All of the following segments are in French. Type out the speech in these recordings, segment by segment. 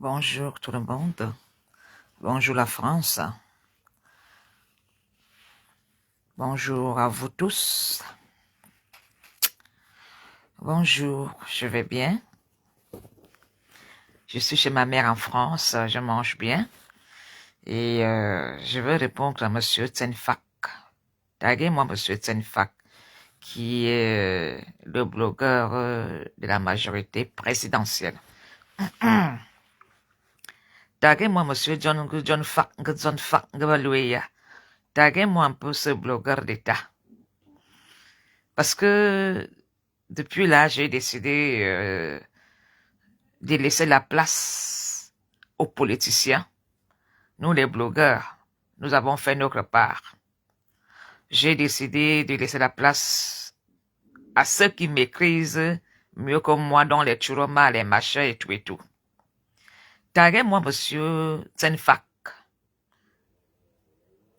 Bonjour tout le monde. Bonjour la France. Bonjour à vous tous. Bonjour, je vais bien. Je suis chez ma mère en France, je mange bien. Et je veux répondre à Monsieur Tsenfak. Taguez-moi Monsieur Tsenfak, qui est le blogueur de la majorité présidentielle. Taguez-moi Monsieur John Fak, Taguez-moi un peu ce blogueur d'État. Parce que depuis là, j'ai décidé de laisser la place aux politiciens. Nous, les blogueurs, nous avons fait notre part. J'ai décidé de laisser la place à ceux qui maîtrisent mieux que moi, dans les turomas, les machins et tout et tout. Taguez-moi Monsieur Tsenfak.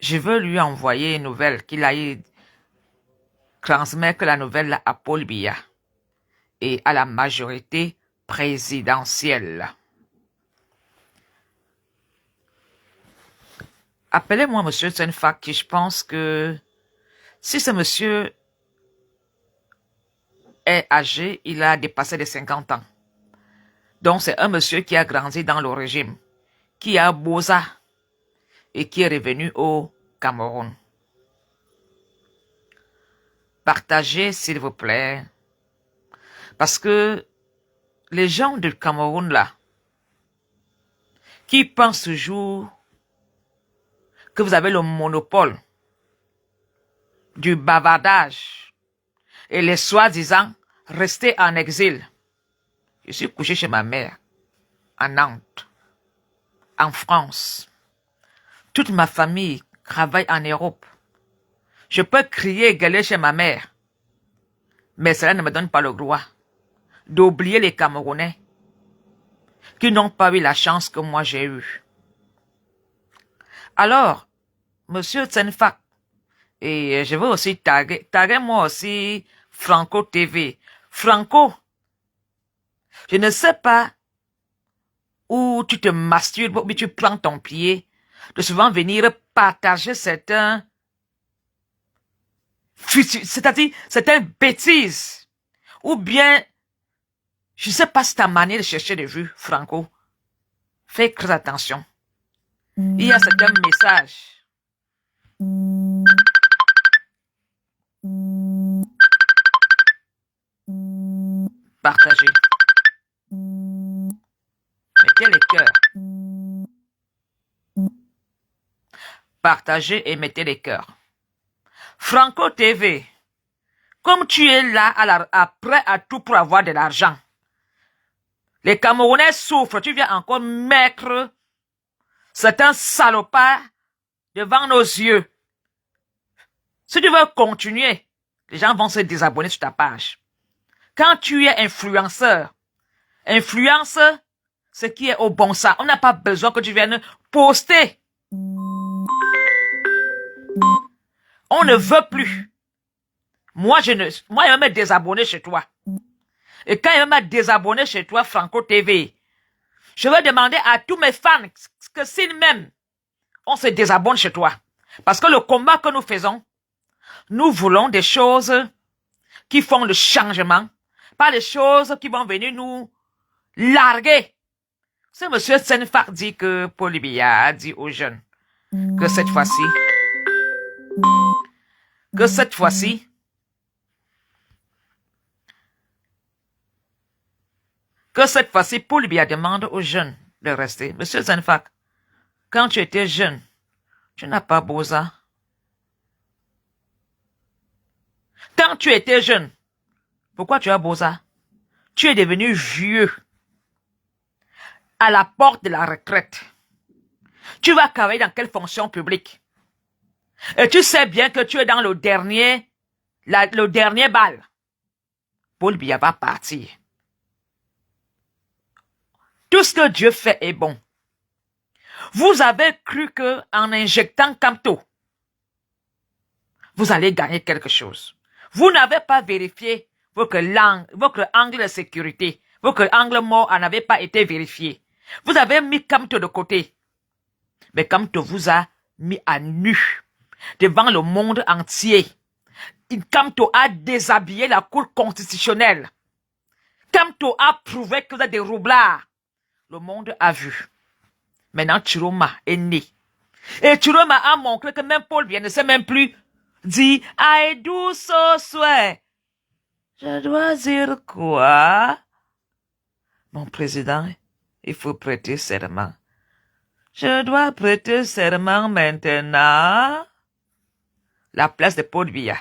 Je veux lui envoyer une nouvelle qu'il aille transmettre la nouvelle à Paul Biya et à la majorité présidentielle. Appelez-moi Monsieur Tsenfak, qui je pense que si ce monsieur est âgé, il a dépassé les 50 ans. Donc c'est un monsieur qui a grandi dans le régime, qui a bosa et qui est revenu au Cameroun. Partagez s'il vous plaît, parce que les gens du Cameroun là, qui pensent toujours que vous avez le monopole du bavardage et les soi-disant rester en exil. Je suis couché chez ma mère, à Nantes, en France. Toute ma famille travaille en Europe. Je peux crier et gueuler chez ma mère, mais cela ne me donne pas le droit d'oublier les Camerounais qui n'ont pas eu la chance que moi j'ai eue. Alors, Monsieur Tsenfak, et je veux aussi taguer-moi aussi Franco TV. Franco, je ne sais pas où tu te masturbes, ou tu prends ton pied, de souvent venir partager certaines bêtises, ou bien, je ne sais pas si ta manière de chercher des vues, Franco. Fais très attention. Il y a certains messages. Partagez. Mettez les cœurs. Partagez et mettez les cœurs. Franco TV, comme tu es là prêt à tout pour avoir de l'argent, les Camerounais souffrent, tu viens encore mettre certains salopards devant nos yeux. Si tu veux continuer, les gens vont se désabonner sur ta page. Quand tu es influenceur, influence ce qui est au bon sens. On n'a pas besoin que tu viennes poster. On ne veut plus. Moi, je vais me désabonner chez toi. Et quand il va me désabonner chez toi, Franco TV, je vais demander à tous mes fans que s'ils m'aiment, on se désabonne chez toi. Parce que le combat que nous faisons, nous voulons des choses qui font le changement, pas des choses qui vont venir nous larguer. Ce monsieur Tsenfak dit que Paul Biya a dit aux jeunes que cette fois-ci, Paul Biya demande aux jeunes de rester. Monsieur Tsenfak, quand tu étais jeune, tu n'as pas bosa. Quand tu étais jeune, pourquoi tu as bosa? Tu es devenu vieux, à la porte de la retraite. Tu vas travailler dans quelle fonction publique? Et tu sais bien que tu es dans le dernier bal. Paul Biya va partir. Tout ce que Dieu fait est bon. Vous avez cru que en injectant Camto, vous allez gagner quelque chose. Vous n'avez pas vérifié votre angle de sécurité. Votre angle mort n'avait pas été vérifié. Vous avez mis Kamto de côté. Mais Kamto vous a mis à nu devant le monde entier. Kamto a déshabillé la Cour constitutionnelle. Kamto a prouvé que vous êtes des roublards. Le monde a vu. Maintenant, Chiroma est né. Et Chiroma a montré que même Paul Biya ne sait même plus dire « I do so swear ». Je dois dire quoi? Mon président, il faut prêter serment. Je dois prêter serment maintenant. La place de Paul Biya,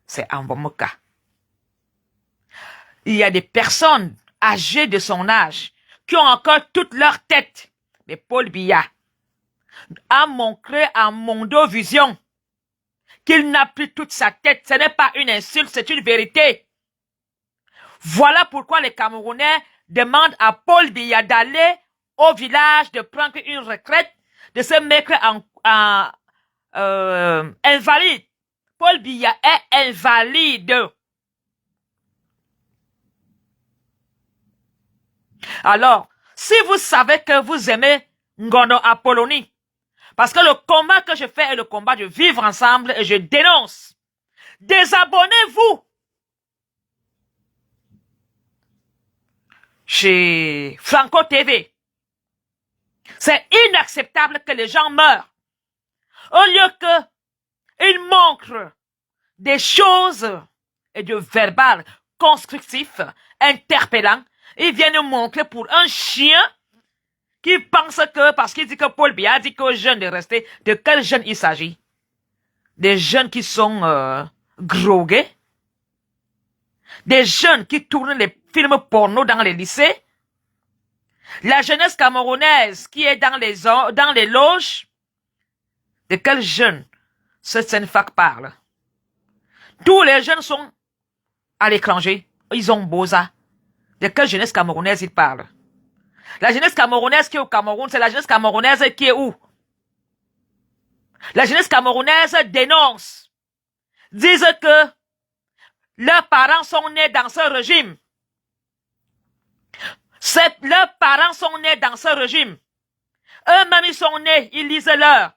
c'est Ambomoka. Il y a des personnes âgées de son âge qui ont encore toute leur tête. Mais Paul Biya a montré à Mondovision qu'il n'a plus toute sa tête. Ce n'est pas une insulte, c'est une vérité. Voilà pourquoi les Camerounais demandent à Paul Biya d'aller au village, de prendre une retraite, de se mettre en invalide. Paul Biya est invalide. Alors, si vous savez que vous aimez Ngondo Apollonie, parce que le combat que je fais est le combat de vivre ensemble et je dénonce, désabonnez-vous chez Franco TV. C'est inacceptable que les gens meurent. Au lieu qu'ils montrent des choses et de verbal constructif, interpellant, ils viennent nous montrer pour un chien qui pense que, parce qu'il dit que Paul Biya a dit qu'aux jeunes de rester, de quels jeunes il s'agit? Des jeunes qui sont drogués? Des jeunes qui tournent les films porno dans les lycées? La jeunesse camerounaise qui est dans les loges? De quels jeunes ce Senfak parle? Tous les jeunes sont à l'étranger. Ils ont Boza. De quelle jeunesse camerounaise il parle? La jeunesse camerounaise qui est au Cameroun, c'est la jeunesse camerounaise qui est où? La jeunesse camerounaise dénonce. Disent que leurs parents sont nés dans ce régime. Leurs parents sont nés dans ce régime. Eux-mêmes, ils sont nés, ils lisent l'heure.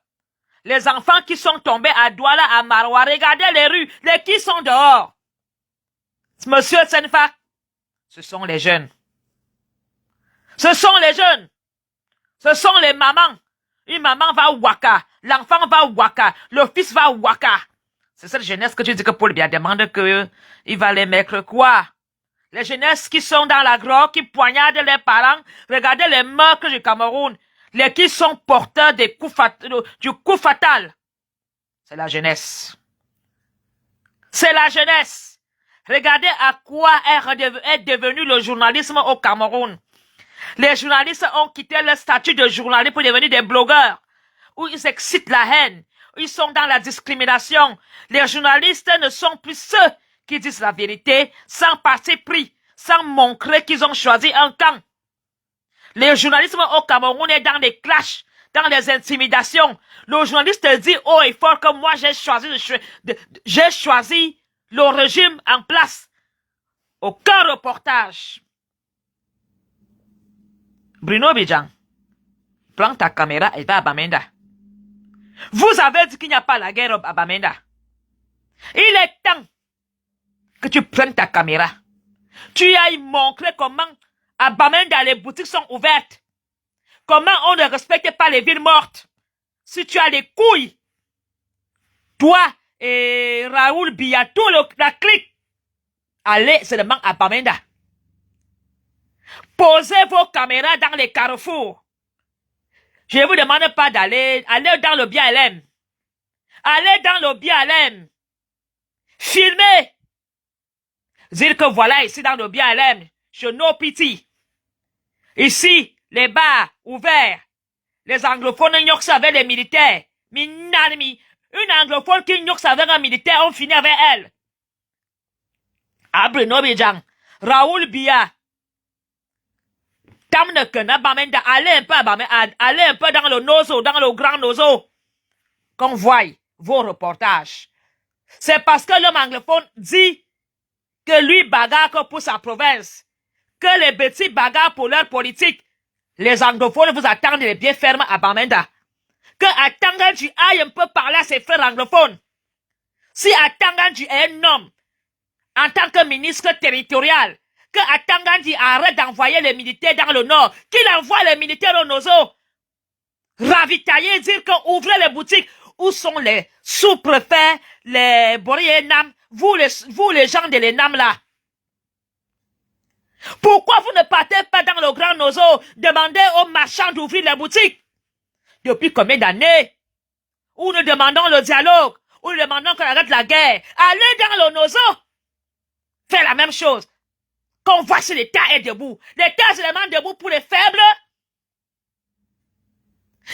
Les enfants qui sont tombés à Douala, à Maroua, regardez les rues, les qui sont dehors. Monsieur Senfa, ce sont les jeunes. Ce sont les jeunes. Ce sont les mamans. Une maman va au Waka. L'enfant va au Waka. Le fils va au Waka. C'est cette jeunesse que tu dis que Paul Biya demande que il va les mettre quoi? Les jeunesses qui sont dans la grotte, qui poignardent les parents. Regardez les meurtres du Cameroun. Les qui sont porteurs du coup fatal. C'est la jeunesse. C'est la jeunesse. Regardez à quoi est devenu le journalisme au Cameroun. Les journalistes ont quitté leur statut de journaliste pour devenir des blogueurs, où ils excitent la haine, où ils sont dans la discrimination. Les journalistes ne sont plus ceux qui disent la vérité sans parti pris, sans montrer qu'ils ont choisi un camp. Le journalisme au Cameroun est dans les clashs, dans les intimidations. Le journaliste dit haut et fort que moi j'ai choisi le régime en place. Aucun reportage. Bruno Bidjan, prends ta caméra et va à Bamenda. Vous avez dit qu'il n'y a pas la guerre à Bamenda. Il est temps que tu prennes ta caméra. Tu ailles montrer comment à Bamenda les boutiques sont ouvertes. Comment on ne respecte pas les villes mortes. Si tu as les couilles, toi et Raoul Biya, tout la clique, allez seulement à Bamenda. Posez vos caméras dans les carrefours. Je ne vous demande pas allez dans le BLM. Allez dans le BLM. Filmez. Dire que voilà, ici dans le BLM, chez No Pity. Ici, les bars ouverts. Les anglophones ignorent avec les militaires. Une anglophone qui ignore avec un militaire, on finit avec elle. Bruno Bidjan, Raoul Biya. Allez un peu allez un peu dans le nozo, dans le grand nozo. Qu'on voie vos reportages. C'est parce que l'homme anglophone dit que lui bagarre pour sa province. Que les petits bagarrent pour leur politique. Les anglophones vous attendent les pieds fermes à Bamenda. Que à Tanganji aille un peu parler à ses frères anglophones. Si à Tanganji est un homme, en tant que ministre territorial, que à Tanganji arrête d'envoyer les militaires dans le nord, qu'il envoie les militaires au Nozo, ravitailler, dire qu'on ouvre les boutiques. Où sont les sous-préfets, les Boréenam, vous les gens de l'ENAM là? Pourquoi vous ne partez pas dans le Grand Nozo, demandez aux marchands d'ouvrir les boutiques? Depuis combien d'années? Où nous demandons le dialogue, où nous demandons qu'on arrête la guerre. Allez dans le Nozo, faites la même chose. Qu'on voit si l'État est debout. L'État est seulement debout pour les faibles?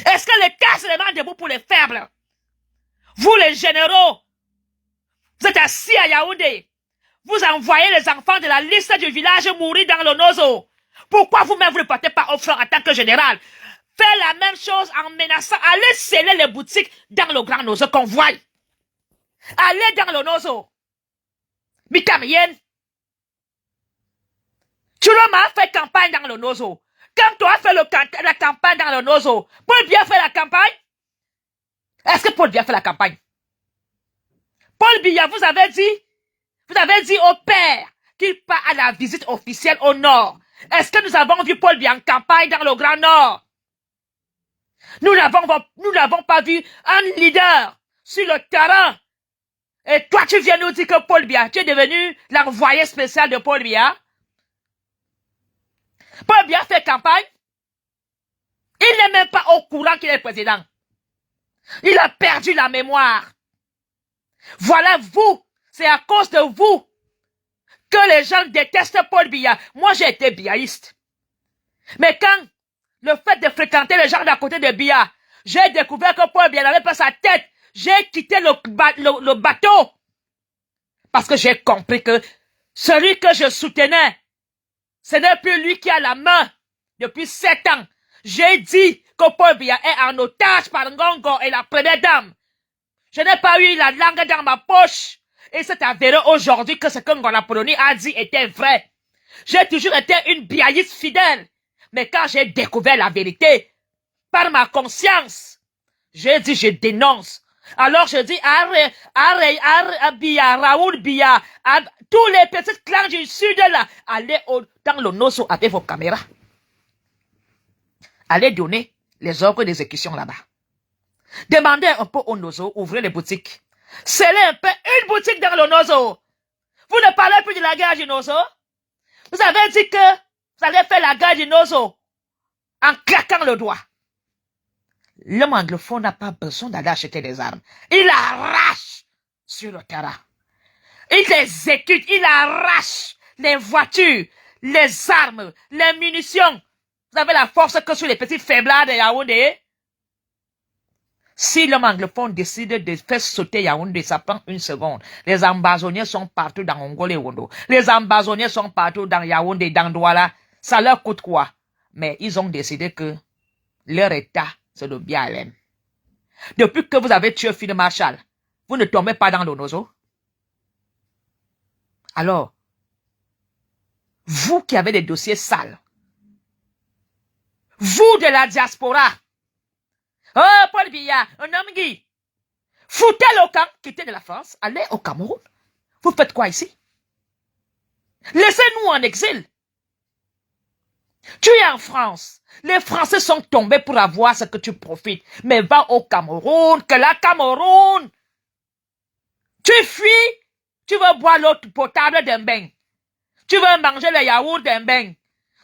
Est-ce que l'État est seulement debout pour les faibles? Vous les généraux, vous êtes assis à Yaoundé. Vous envoyez les enfants de la liste du village mourir dans le Nozo. Pourquoi vous-même vous ne partez pas au front en tant que général? Faites la même chose en menaçant. Allez sceller les boutiques dans le Grand Nozo qu'on voit. Allez dans le Nozo. Mikamien. Tu m'as fait campagne dans le Nozo. Quand tu as fait la campagne dans le Nozo, Paul Biya fait la campagne? Est-ce que Paul Biya fait la campagne? Paul Biya, vous avez dit au père qu'il part à la visite officielle au nord. Est-ce que nous avons vu Paul Biya en campagne dans le Grand Nord? Nous n'avons pas vu un leader sur le terrain. Et toi, tu viens nous dire que Paul Biya, tu es devenu l'envoyé spécial de Paul Biya. Paul Biya fait campagne. Il n'est même pas au courant qu'il est président. Il a perdu la mémoire. Voilà vous. C'est à cause de vous que les gens détestent Paul Biya. Moi, j'ai été biaïste. Mais quand le fait de fréquenter les gens d'à côté de Biya, j'ai découvert que Paul Biya n'avait pas sa tête. J'ai quitté le bateau. Parce que j'ai compris que celui que je soutenais, ce n'est plus lui qui a la main depuis 7 ans. J'ai dit que Paul Biya est en otage par Ngongo et la première dame. Je n'ai pas eu la langue dans ma poche. Et c'est avéré aujourd'hui que ce que Ngola Poloni a dit était vrai. J'ai toujours été une biaïste fidèle. Mais quand j'ai découvert la vérité, par ma conscience, j'ai dit je dénonce. Alors je dis Biya, Raoul Biya, tous les petits clans du sud là, allez dans le Nozo avec vos caméras. Allez donner les ordres d'exécution là-bas. Demandez un peu au Nozo, ouvrez les boutiques. Scellez un peu une boutique dans le Nozo. Vous ne parlez plus de la guerre du Nozo. Vous avez dit que vous allez faire la guerre du Nozo en claquant le doigt. L'homme anglophone n'a pas besoin d'aller acheter des armes. Il arrache sur le terrain. Il exécute, il arrache les voitures, les armes, les munitions. Vous avez la force que sur les petites faiblades de Yaoundé. Si l'homme anglophone décide de faire sauter Yaoundé, ça prend une seconde. Les ambazoniens sont partout dans Ongole et Wondo. Les ambazoniens sont partout dans Yaoundé, dans Douala. Ça leur coûte quoi? Mais ils ont décidé que leur état, c'est le BLM. Depuis que vous avez tué Field Marshal, vous ne tombez pas dans le Nozo. Alors, vous qui avez des dossiers sales, vous de la diaspora, oh, Paul Biya, un homme Guy, foutez le camp, quittez de la France, allez au Cameroun. Vous faites quoi ici? Laissez-nous en exil. Tu es en France. Les Français sont tombés pour avoir ce que tu profites. Mais va au Cameroun, que la Cameroun. Tu fuis, tu veux boire l'eau potable d'un bain. Tu veux manger le yaourt d'un bain.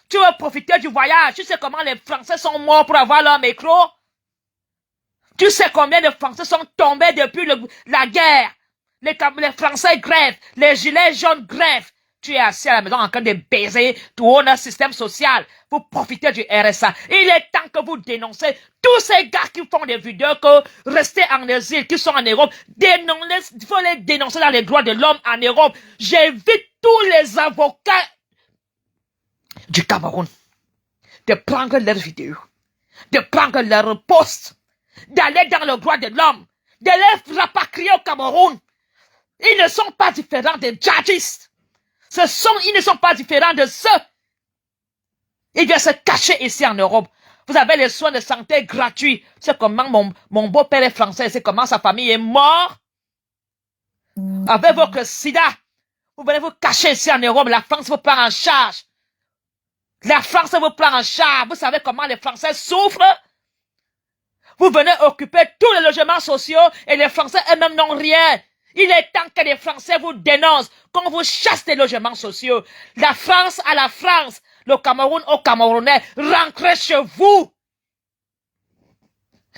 Tu veux profiter du voyage. Tu sais comment les Français sont morts pour avoir leur micro? Tu sais combien de Français sont tombés depuis la guerre? Les Français grèvent, les gilets jaunes grèvent. Tu es assis à la maison en train de baiser tout un système social pour profiter du RSA. Il est temps que vous dénoncez tous ces gars qui font des vidéos que rester en exil, qui sont en Europe. Il faut les dénoncer dans les droits de l'homme en Europe. J'invite tous les avocats du Cameroun de prendre leurs vidéos, de prendre leurs posts, d'aller dans le droit de l'homme, de les rapatrier au Cameroun. Ils ne sont pas différents des djihadistes. Ils ne sont pas différents de ceux Il vient se cacher ici en Europe. Vous avez les soins de santé gratuits. C'est comment mon beau-père est français, c'est comment sa famille est morte. Avec votre sida, vous venez vous cacher ici en Europe. La France vous prend en charge. La France vous prend en charge. Vous savez comment les Français souffrent? Vous venez occuper tous les logements sociaux et les Français eux-mêmes n'ont rien. Il est temps que les Français vous dénoncent, qu'on vous chasse des logements sociaux. La France à la France, le Cameroun aux Camerounais, rentrez chez vous.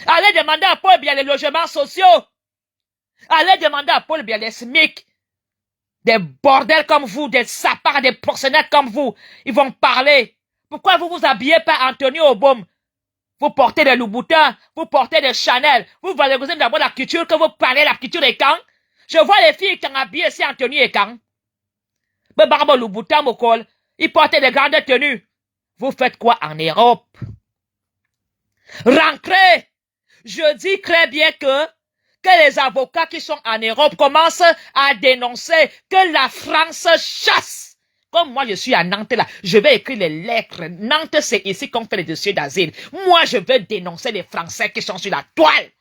Allez demander à Paul Biya les logements sociaux. Allez demander à Paul Biya les SMIC. Des bordels comme vous, des sapins, des proxénètes comme vous. Ils vont parler. Pourquoi vous vous habillez pas Anthony Obom? Vous portez des Louboutin, vous portez des Chanel. Vous valorisez d'abord la culture, que vous parlez la culture des Kang. Je vois les filles qui ont habillé ici Anthony et Kang. Mais Barbe Louboutin, Mokol, ils portaient des grandes tenues. Vous faites quoi en Europe? Rentrez! Je dis très bien que les avocats qui sont en Europe commencent à dénoncer que la France chasse. Comme moi, je suis à Nantes là, je vais écrire les lettres. Nantes, c'est ici qu'on fait les dossiers d'asile. Moi, je veux dénoncer les Français qui sont sur la toile.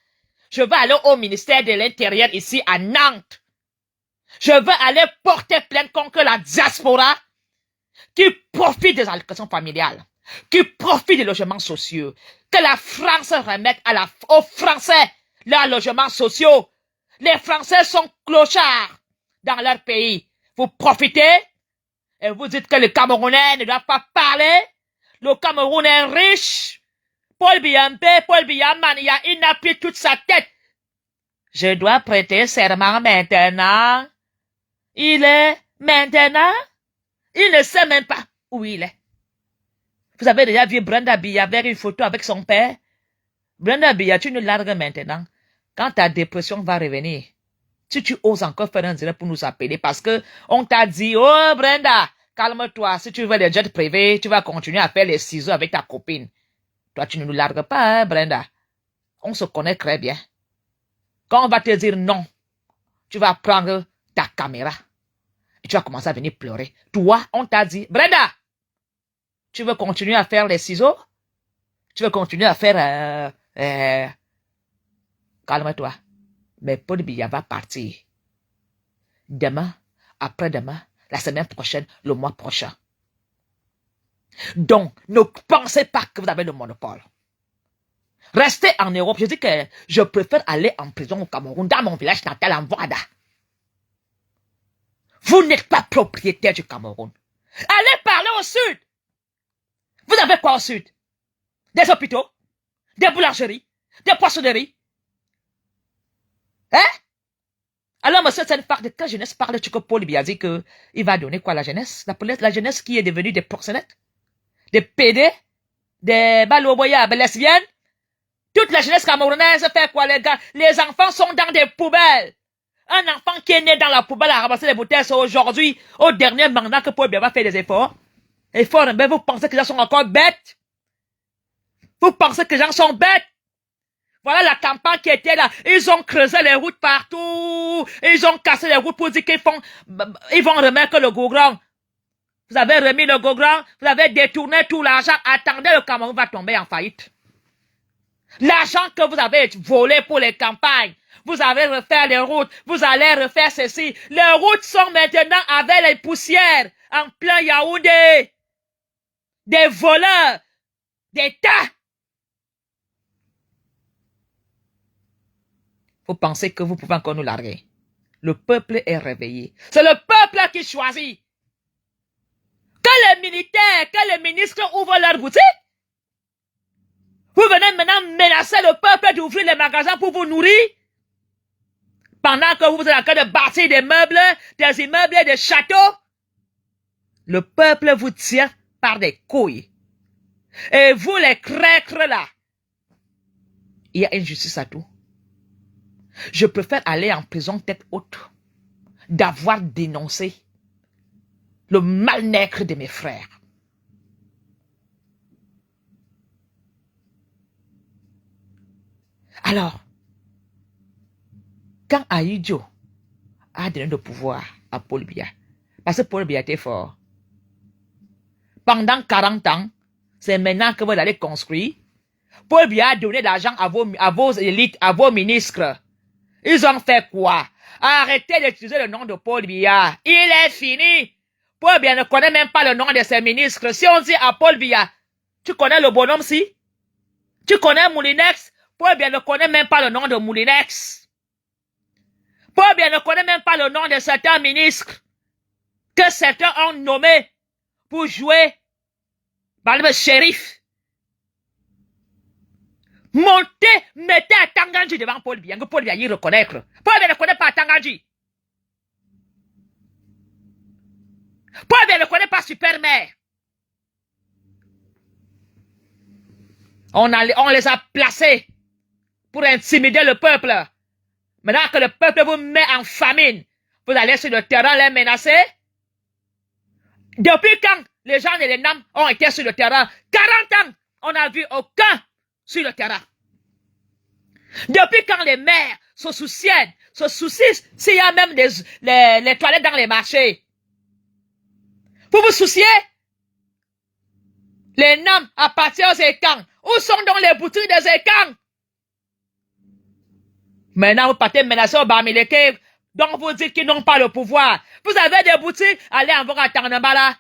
Je veux aller au ministère de l'Intérieur ici à Nantes. Je veux aller porter plainte contre la diaspora qui profite des allocations familiales, qui profite des logements sociaux. Que la France remette aux Français leurs logements sociaux. Les Français sont clochards dans leur pays. Vous profitez et vous dites que le Camerounais ne doit pas parler. Le Cameroun est riche. Paul Biya, Mania, il n'a plus toute sa tête. Je dois prêter serment maintenant. Il est maintenant. Il ne sait même pas où il est. Vous avez déjà vu Brenda Biya avec une photo avec son père? Brenda Biya, tu nous largues maintenant. Quand ta dépression va revenir, si tu oses encore faire un direct pour nous appeler, parce que on t'a dit, oh Brenda, calme-toi, si tu veux les jets privés, tu vas continuer à faire les ciseaux avec ta copine. Toi, tu ne nous largues pas, hein, Brenda. On se connaît très bien. Quand on va te dire non, tu vas prendre ta caméra et tu vas commencer à venir pleurer. Toi, on t'a dit, Brenda, tu veux continuer à faire les ciseaux? Tu veux continuer à faire... Calme-toi. Mais Paul Biya va partir. Demain, après-demain, la semaine prochaine, le mois prochain. Donc, ne pensez pas que vous avez le monopole. Restez en Europe. Je dis que je préfère aller en prison au Cameroun, dans mon village natal, en Voada. Vous n'êtes pas propriétaire du Cameroun. Allez parler au sud. Vous avez quoi au sud? Des hôpitaux, des boulangeries, des poissonneries. Hein? Alors, monsieur Senfak, de quelle jeunesse parle-tu que Paul Biya dit qu'il va donner quoi à la jeunesse? La jeunesse qui est devenue des proxénètes, des PD, des baloboyas, des lesbiennes. Toute la jeunesse camerounaise fait quoi, les gars? Les enfants sont dans des poubelles. Un enfant qui est né dans la poubelle à ramasser les bouteilles, c'est aujourd'hui, au dernier mandat que Paul Biya va faire des efforts. Efforts, mais vous pensez que les gens sont encore bêtes? Vous pensez que les gens sont bêtes? Voilà la campagne qui était là. Ils ont creusé les routes partout. Ils ont cassé les routes pour dire ils vont remettre le goudron. Vous avez remis le goudron. Vous avez détourné tout l'argent. Attendez, le Cameroun va tomber en faillite. L'argent que vous avez volé pour les campagnes. Vous avez refait les routes. Vous allez refaire ceci. Les routes sont maintenant avec les poussières. En plein Yaoundé. Des voleurs. Des tas. Vous pensez que vous pouvez encore nous larguer? Le peuple est réveillé. C'est le peuple qui choisit. Que les militaires, que les ministres ouvrent leurs boutiques. Vous venez maintenant menacer le peuple d'ouvrir les magasins pour vous nourrir. Pendant que vous êtes en train de bâtir des meubles, des immeubles et des châteaux. Le peuple vous tient par des couilles. Et vous les crêtres là. Il y a une justice à tout. Je préfère aller en prison tête haute d'avoir dénoncé le mal-être de mes frères. Alors, quand Aïdjo a donné le pouvoir à Paul Biya, parce que Paul Biya était fort, pendant 40 ans, C'est maintenant que vous allez construire. Paul Biya a donné l'argent à vos élites, à vos ministres. Ils ont fait quoi? Arrêtez d'utiliser le nom de Paul Biya. Il est fini. Paul Biya ne connaît même pas le nom de ses ministres. Si on dit à Paul Biya, tu connais le bonhomme si? Tu connais Moulinex? Paul Biya ne connaît même pas le nom de Moulinex. Paul Biya ne connaît même pas le nom de certains ministres que certains ont nommés pour jouer par le shérif. Montez, mettez à Tanganji devant Paul Biya, que Paul Biya y reconnaître. Paul Biya ne connaît pas Tanganji. Paul Biya ne connaît pas Supermère. On les a placés pour intimider le peuple. Maintenant que le peuple vous met en famine, vous allez sur le terrain les menacer. Depuis quand les gens de l'ENAM ont été sur le terrain? 40 ans, on n'a vu aucun sur le terrain. Depuis quand les maires se soucient s'il y a même les toilettes dans les marchés. Vous vous souciez? Les NAM appartiennent aux écans. Où sont donc les boutiques des écans? Maintenant, vous partez menacer au Bamileke, donc vous dites qu'ils n'ont pas le pouvoir. Vous avez des boutiques, allez en voir à Tanambala.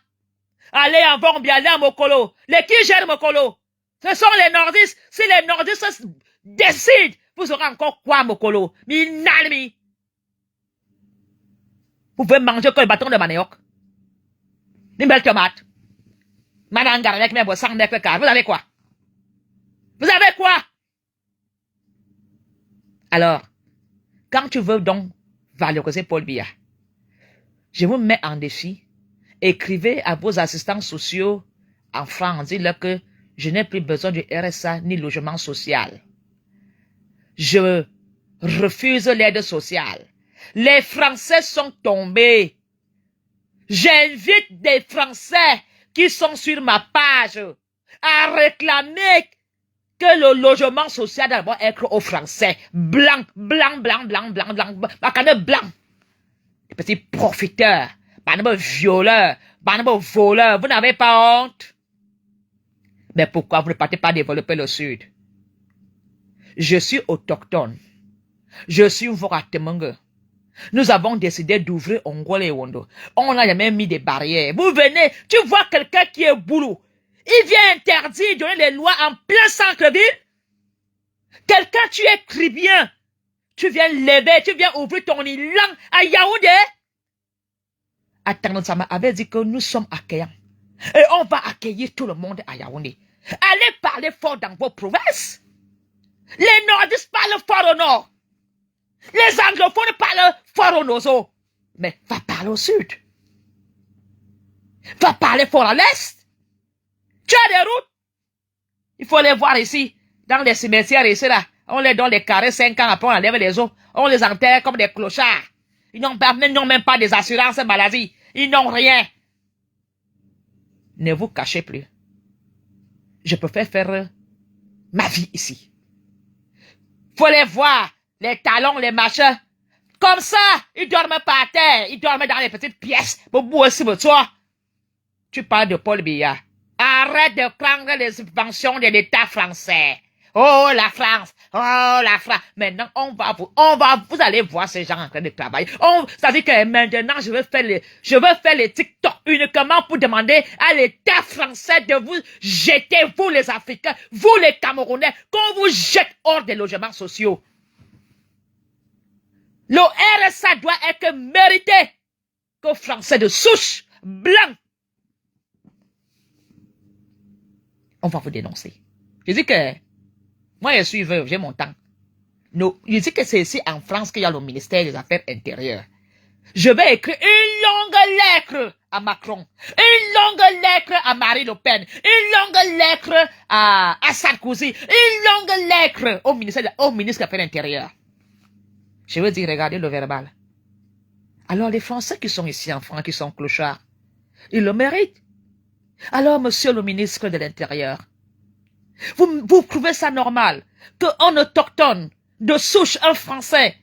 Allez en voir allez à Mokolo. Les qui gèrent Mokolo? Ce sont les nordistes. Si les nordistes décident, vous aurez encore quoi Mokolo? Minalmi. Vous pouvez manger que le bâton de manioc. Une belle tomate. Manangar avec mes boissons, vous avez quoi? Vous avez quoi? Alors, quand tu veux donc valoriser Paul Biya, je vous mets en défi. Écrivez à vos assistants sociaux en France, dites-leur que je n'ai plus besoin du RSA ni logement social. Je refuse l'aide sociale. Les Français sont tombés. J'invite des Français qui sont sur ma page à réclamer que le logement social doit être aux Français. Blanc, blanc, blanc, blanc, blanc, blanc, blanc. Les petits profiteurs, violeurs, voleurs, vous n'avez pas honte? Mais pourquoi vous ne partez pas développer le Sud? Je suis autochtone. Je suis Voratemangue. Nous avons décidé d'ouvrir Ongole et Wondo. On n'a jamais mis des barrières. Vous venez, tu vois quelqu'un qui est boulot. Il vient interdire, donner les lois en plein centre-ville. Quelqu'un, tu écris bien. Tu viens lever, tu viens ouvrir ton langue à Yaoundé. Attends, ça m'avait dit que nous sommes accueillants. Et on va accueillir tout le monde à Yaoundé. Allez parler fort dans vos provinces. Les nordistes parlent fort au nord. Les anglophones parlent fort au nord. Mais va parler au sud. Va parler fort à l'est. Tu as des routes. Il faut les voir ici, dans les cimetières ici là. On les donne les carrés 5 ans après on enlève les os. On les enterre comme des clochards. Ils n'ont même pas des assurances maladie. Ils n'ont rien. Ne vous cachez plus. Je préfère faire ma vie ici. Faut les voir, les talons, les machins. Comme ça, ils dorment par terre. Ils dorment dans les petites pièces. Tu parles de Paul Biya. Arrête de prendre les subventions de l'État français. Oh, la France. Oh, la France. Maintenant, vous allez voir ces gens en train de travailler. Ça veut dire que maintenant, je veux faire les TikTok uniquement pour demander à l'État français de vous jeter, vous les Africains, vous les Camerounais, qu'on vous jette hors des logements sociaux. Le RSA doit être mérité qu'aux Français de souche blanc. On va vous dénoncer. Je dis que moi, je suis veuve, j'ai mon temps. Je dis que c'est ici en France qu'il y a le ministère des Affaires intérieures. Je vais écrire une longue lettre à Macron, une longue lettre à Marine Le Pen, une longue lettre à Sarkozy, une longue lettre au ministre des Affaires intérieures. Je veux dire, regardez le verbal. Alors les Français qui sont ici en France, qui sont clochards, ils le méritent. Alors, monsieur le ministre de l'Intérieur, vous trouvez ça normal qu'un autochtone de souche, un Français,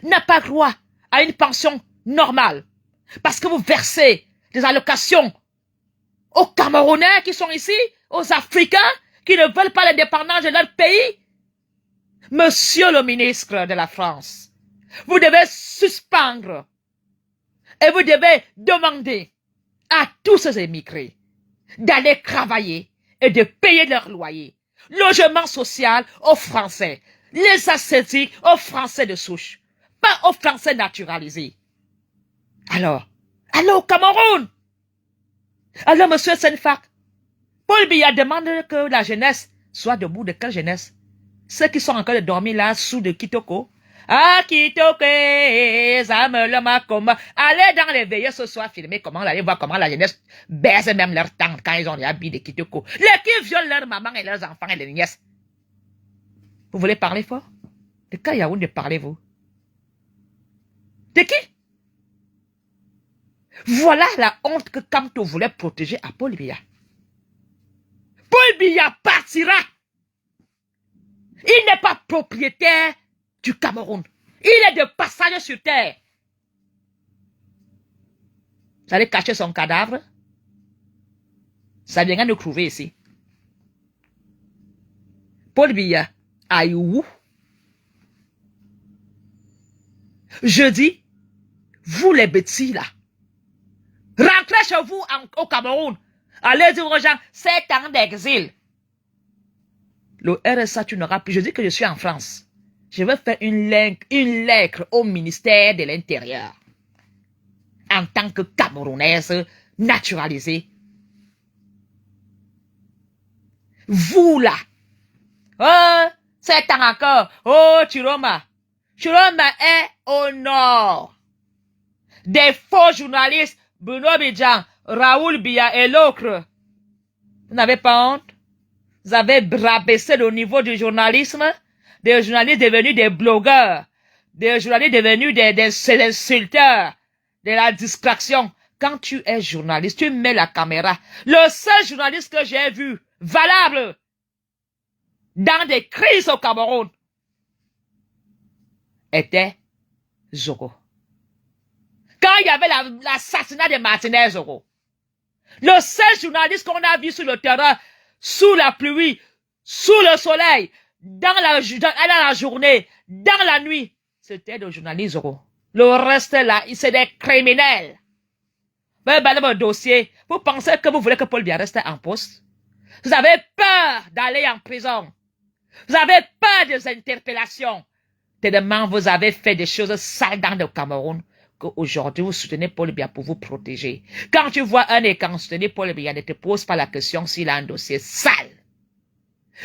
n'a pas droit à une pension normale parce que vous versez des allocations aux Camerounais qui sont ici, aux Africains qui ne veulent pas l'indépendance de leur pays. Monsieur le ministre de la France, vous devez suspendre et vous devez demander à tous ces émigrés d'aller travailler et de payer leur loyer. Logement social aux Français. Les ascétiques aux Français de souche. Pas aux Français naturalisés. Alors, allez au Cameroun. Alors, monsieur Senfak, Paul Biya demande que la jeunesse soit debout. De quelle jeunesse? Ceux qui sont encore de dormir là, sous de Kitoko. Ah, Kitoko, ça me le macomba. Allez dans les veillées ce soir filmer comment, allez voir comment la jeunesse baise même leur temps quand ils ont les habits de Kitoko. Les qui violent leur maman et leurs enfants et les nièces. Vous voulez parler fort? De quel Yaoundé parlez-vous? De qui? Voilà la honte que Kamto voulait protéger à Paul Biya. Paul Biya partira. Il n'est pas propriétaire du Cameroun. Il est de passage sur terre. Vous allez cacher son cadavre? Ça vient de trouver ici. Paul Biya, aïe où? Je dis, vous les bêtis là, rentrez chez vous au Cameroun. Allez dire aux gens, 7 ans d'exil. Le RSA, tu n'auras plus. Je dis que je suis en France. Je vais faire une lettre au ministère de l'Intérieur. En tant que Camerounaise naturalisée. Vous là. Oh, 7 ans encore. Oh, Chiroma. Chiroma est au nord. Des faux journalistes, Bruno Bidjan, Raoul Biya et l'autre. Vous n'avez pas honte? Vous avez rabaissé le niveau du journalisme, des journalistes devenus des blogueurs, des journalistes devenus des insulteurs, de la distraction. Quand tu es journaliste, tu mets la caméra. Le seul journaliste que j'ai vu, valable, dans des crises au Cameroun, était Zogo. Quand il y avait l'assassinat de Martinez Zogo, le seul journaliste qu'on a vu sur le terrain, sous la pluie, sous le soleil, dans la journée, dans la nuit, c'était le journaliste Zogo. Le reste là, c'est des criminels. Mais mon dossier, vous pensez que vous voulez que Paul Biya reste en poste? Vous avez peur d'aller en prison. Vous avez peur des interpellations. Tellement vous avez fait des choses sales dans le Cameroun qu'aujourd'hui vous soutenez Paul Biya pour vous protéger. Quand tu vois un écran soutenir Paul Biya, ne te pose pas la question s'il a un dossier sale.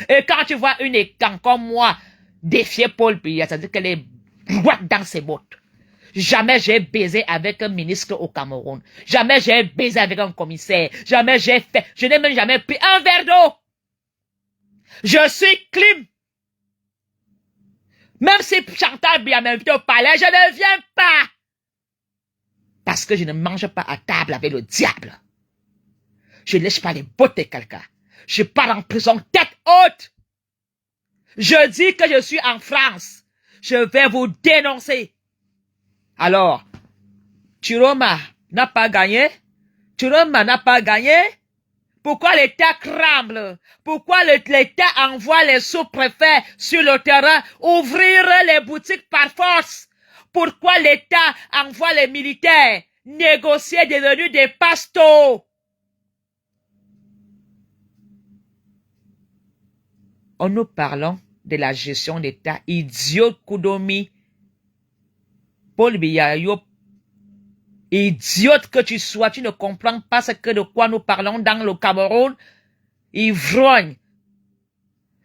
Et quand tu vois une écran comme moi défier Paul Biya, ça veut dire qu'elle est droite dans ses bottes. Jamais j'ai baisé avec un ministre au Cameroun. Jamais j'ai baisé avec un commissaire. Jamais j'ai fait, je n'ai même jamais pris un verre d'eau. Je suis clim. Même si Chantal Biya m'invite au palais, je ne viens pas. Parce que je ne mange pas à table avec le diable. Je ne lèche pas les bottes de quelqu'un. Je pars en prison tête haute. Je dis que je suis en France. Je vais vous dénoncer. Alors, Chiroma n'a pas gagné. Chiroma n'a pas gagné. Pourquoi l'État tremble? Pourquoi l'État envoie les sous-préfets sur le terrain ouvrir les boutiques par force? Pourquoi l'État envoie les militaires négocier devenus des pastos? En nous parlant de la gestion d'État, idiot Koudomi, Paul Biya, idiote que tu sois, tu ne comprends pas ce que de quoi nous parlons dans le Cameroun. Ivrogne.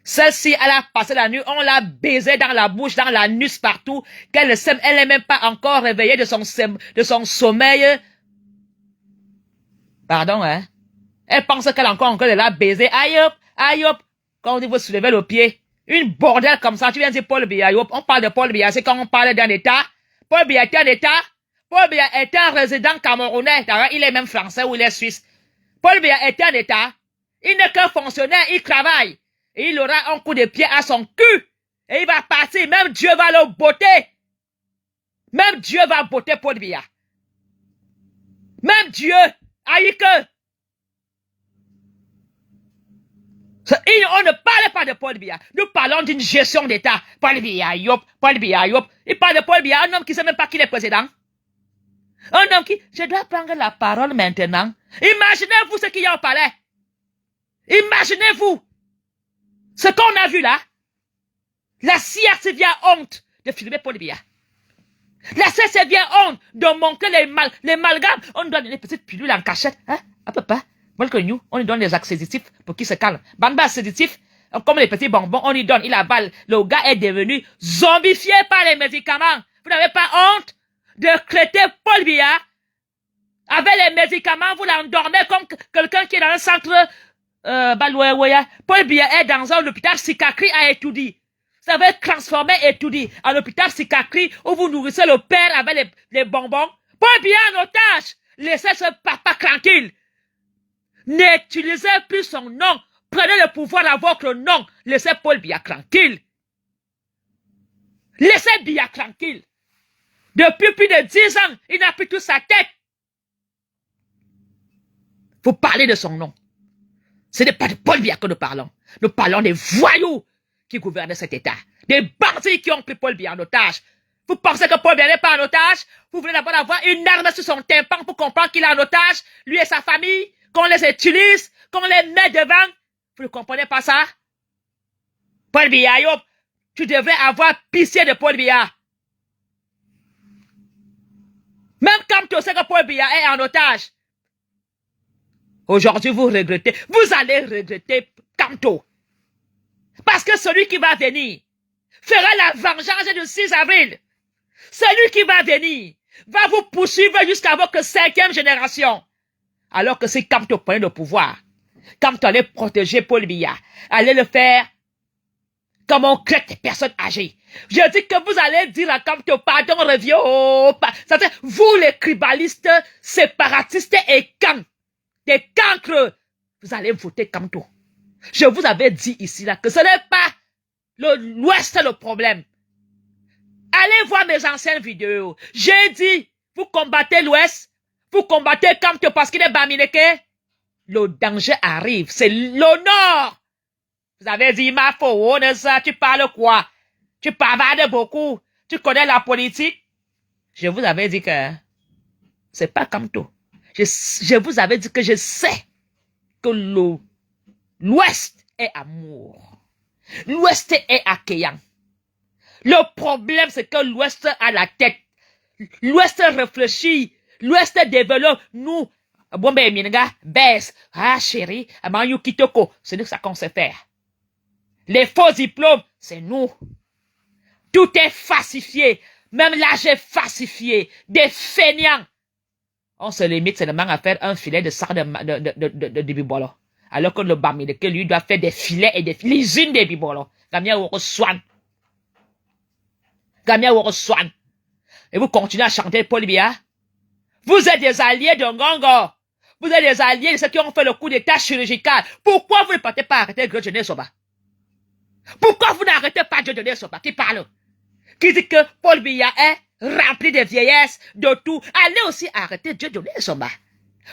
Celle-ci, elle a passé la nuit, on l'a baisé dans la bouche, dans la nuque partout, qu'elle ne sait, elle n'est même pas encore réveillée de son sommeil. Pardon, hein. Elle pense qu'elle a encore de la baiser. Aïe hop, aïe hop. Quand on dit vous soulevez le pied, une bordel comme ça, tu viens de dire Paul Biya, on parle de Paul Biya, c'est quand on parle d'un État. Paul Biya est un État. Paul Biya est un résident camerounais. D'ailleurs, il est même français ou il est suisse. Paul Biya est un État. Il n'est qu'un fonctionnaire, il travaille. Et il aura un coup de pied à son cul. Et il va partir. Même Dieu va le botter. Même Dieu va botter Paul Biya. Même Dieu. Aïe que. On ne parle pas de Paul Biya. Nous parlons d'une gestion d'État. Paul Biya, yop, Paul Biya, yop. Il parle de Paul Biya, un homme qui ne sait même pas qui est président. Un homme qui... Je dois prendre la parole maintenant. Imaginez-vous ce qu'il y a au palais. Imaginez-vous ce qu'on a vu là. La CIA vient honte de filmer Paul Biya. La CIA vient honte de montrer les malgames. On donne des petites pilules en cachette. Hein? À peu près. Voilà que nous, on lui donne des actes sédatifs pour qu'il se calme. Bamba sédatif, comme les petits bonbons, on lui donne, il avale. Le gars est devenu zombifié par les médicaments. Vous n'avez pas honte de traiter Paul Biya avec les médicaments, vous l'endormez comme quelqu'un qui est dans un centre Paul Biya est dans un hôpital psychiatrie à Etoudi. Ça va être transformé Etoudi en hôpital psychiatrie où vous nourrissez le père avec les bonbons. Paul Biya en otage. Laissez ce papa tranquille. N'utilisez plus son nom. Prenez le pouvoir à votre nom. Laissez Paul Biya tranquille. Laissez Biya tranquille. Depuis plus de 10 ans, il n'a plus toute sa tête. Vous parlez de son nom. Ce n'est pas de Paul Biya que nous parlons. Nous parlons des voyous qui gouvernent cet État. Des bandits qui ont pris Paul Biya en otage. Vous pensez que Paul Biya n'est pas en otage? Vous voulez d'abord avoir une arme sur son tympan pour comprendre qu'il est en otage, lui et sa famille, qu'on les utilise, qu'on les met devant. Vous ne comprenez pas ça? Paul Biya, yo, tu devrais avoir pitié de Paul Biya. Même quand tu sais que Paul Biya est en otage. Aujourd'hui, vous regrettez. Vous allez regretter Kamto. Parce que celui qui va venir fera la vengeance du 6 avril. Celui qui va venir va vous poursuivre jusqu'à votre 5e génération. Alors que si Kamto prenait le pouvoir, Kamto allait protéger Paul Biya, allait le faire comme on traite les personnes âgées. Je dis que vous allez dire à Kamto, pardon, reviens au... Vous les tribalistes, séparatistes et camps, des cancres, vous allez voter Kamto. Je vous avais dit ici là que ce n'est pas l'Ouest le problème. Allez voir mes anciennes vidéos. J'ai dit, vous combattez l'Ouest, vous combattez Kamto parce qu'il est Bamileke. Le danger arrive, c'est le Nord. Vous avez dit, ma faux, tu parles quoi? Tu bavardes beaucoup, tu connais la politique. Je vous avais dit que c'est pas Kamto. Je vous avais dit que je sais que l'Ouest est amour. L'Ouest est accueillant. Le problème, c'est que l'Ouest a la tête. L'Ouest réfléchit. L'Ouest développe. Nous, bon ben, minga, baisse. Ah, chérie, amanyu kitoko. C'est ça qu'on sait faire. Les faux diplômes, c'est nous. Tout est falsifié. Même l'âge est falsifié. Des feignants. On se limite seulement à faire un filet de sang de bibolo. Alors que le Bamileke, lui, doit faire des filets et des l'usine des bibolo. Gamia ou soigne. Gamia ou soigne. Et vous continuez à chanter Paul Biya. Vous êtes des alliés de Ngongo. Vous êtes des alliés de ceux qui ont fait le coup d'état chirurgical. Pourquoi vous ne partez pas arrêter Dieudonné Soba? Pourquoi vous n'arrêtez pas Dieudonné Soba qui parle? Qui dit que Paul Biya est rempli de vieillesse, de tout. Allez aussi arrêter Dieudonné Soba.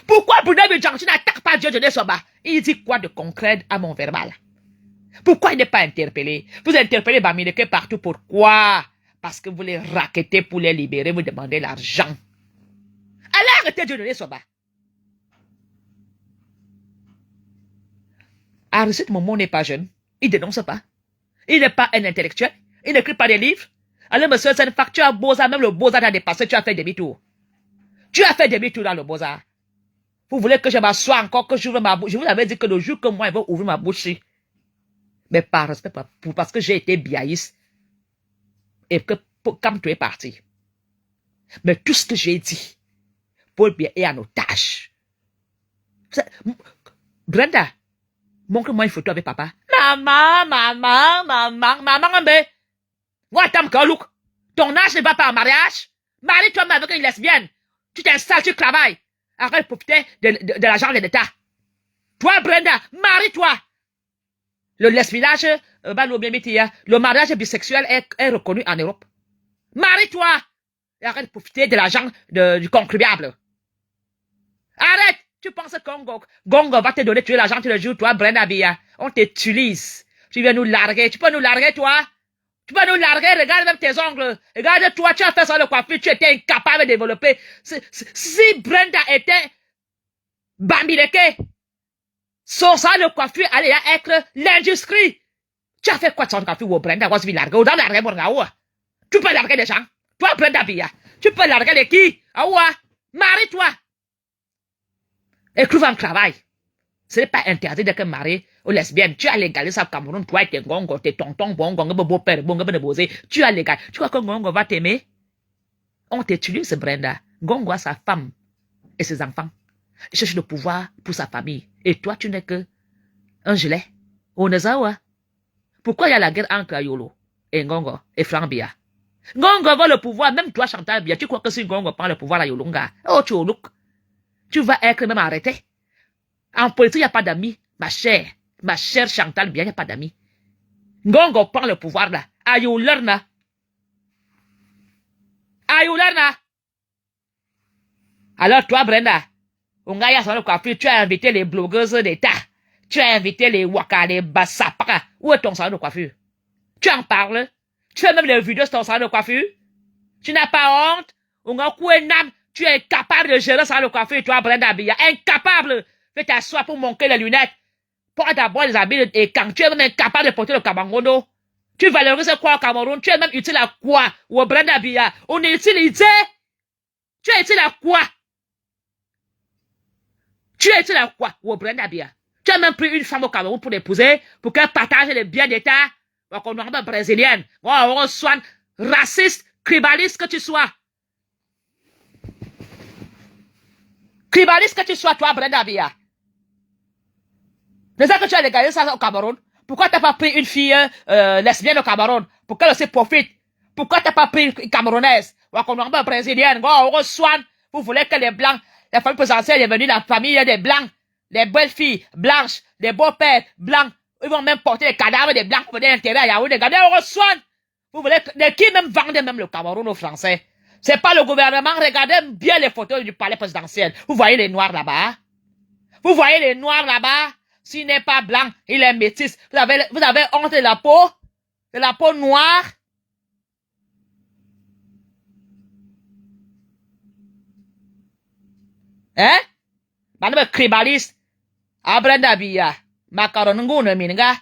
Pourquoi Bruno Bijanchi n'attaque pas Dieudonné Soba? Il dit quoi de concret à mon verbal? Pourquoi il n'est pas interpellé? Vous interpellez Bamileke partout. Pourquoi? Parce que vous les raquettez pour les libérer, vous demandez l'argent. Allez arrêter Dieudonné Soba. Aristide Momo n'est pas jeune. Il ne dénonce pas. Il n'est pas un intellectuel. Il n'écrit pas des livres. Alors, monsieur Senfak, tu as Beaux-Arts, même le Beaux-Arts a dépassé, tu as fait demi-tour. Tu as fait demi-tour dans le Beaux-Arts. Vous voulez que je m'assoie encore, que j'ouvre ma bouche. Je vous avais dit que le jour que moi, il va ouvrir ma bouche. Mais par respect, parce que j'ai été biaïste. Et que, comme tu es parti. Mais tout ce que j'ai dit, Paul Biya est en otage. Brenda, montre-moi une photo avec papa. Maman, look. Ton âge ne va pas en mariage. Marie-toi avec une lesbienne. Tu t'installes, tu travailles. Arrête de profiter de l'argent de l'État. Toi, Brenda, marie-toi. Le lesbiennage, le mariage bisexuel est reconnu en Europe. Marie-toi. Et arrête de profiter de l'argent du contribuable. Arrête. Tu penses que Gongo va te donner, tu es l'argent, tu le joues, toi, Brenda Bia. On t'utilise. Tu viens nous larguer. Tu peux nous larguer, toi? Tu peux nous larguer, regarde même tes ongles. Regarde, toi, tu as fait ça de coiffure, tu étais incapable de développer. Si Brenda était Bambileke, son salon de coiffure allait être l'industrie. Tu as fait quoi de son coiffure, Brenda? Tu peux larguer des gens. Toi, Brenda Bia. Tu peux larguer les qui? Marie-toi. Écrive un travail. Ce n'est pas interdit d'être marié aux lesbiennes. Tu as légalisé ça au Cameroun. Toi et tes gongo, tes tontons, beau-père, tu as légalisé. Tu crois que Gongo va t'aimer? On t'utilise, Brenda. Gongo a sa femme et ses enfants. Il cherche le pouvoir pour sa famille. Et toi, tu n'es que un gilet. Onezawa. Pourquoi il y a la guerre entre Ayolo et Gongo et Frank Bia? Gongo veut le pouvoir. Même toi, Chantal Bia, tu crois que si Gongo prend le pouvoir à Yolonga, oh, tu look. Tu vas être même arrêté. En politique, il n'y a pas d'amis, ma chère. Ma chère Chantal Bia, il n'y a pas d'amis. Gongo prend le pouvoir là. Ayolerna. Ayolerna. Alors toi, Brenda, tu as invité les blogueuses d'État. Tu as invité les Waka, les Bassapaka. Où est ton salon de coiffure? Tu en parles? Tu fais même les vidéos sur ton salon de coiffure? Tu n'as pas honte? Tu es incapable de gérer ça, le coiffure, toi, Brenda Bia. Incapable. Fais t'asseoir pour manquer les lunettes. Porte d'abord les habits et quand tu es même incapable de porter le Cameroun. Tu valorises quoi au Cameroun? Tu es même utile à quoi? Ou Brenda Bia? On est utilisé? Tu es utile à quoi? Tu es utile à quoi? Ou Brenda Bia? Tu as même pris une femme au Cameroun pour l'épouser, pour qu'elle partage les biens d'État. Ou qu'on aura brésilienne. Ou on soit raciste, tribaliste que tu sois. Tribaliste que tu sois, toi, Brenda Bia. C'est ça que tu as légalisé ça au Cameroun. Pourquoi tu n'as pas pris une fille lesbienne au Cameroun? Pour qu'elle aussi profite? Pourquoi tu n'as pas pris une Camerounaise? Ou qu'on aura brésilienne. Vous voulez que les Blancs, la famille présidentielle est venue, la famille des Blancs, les belles filles blanches, les beaux-pères blancs, ils vont même porter les cadavres des Blancs pour venir intérêt à Yaoundé. Vous voulez de qui même vendre même le Cameroun aux Français? C'est pas le gouvernement. Regardez bien les photos du palais présidentiel. Vous voyez les noirs là-bas? Vous voyez les noirs là-bas? S'il n'est pas blanc, il est métis. Vous avez honte de la peau? De la peau noire? Hein? Madame Kribalis, Brenda Bia, Macaronungo, Minga,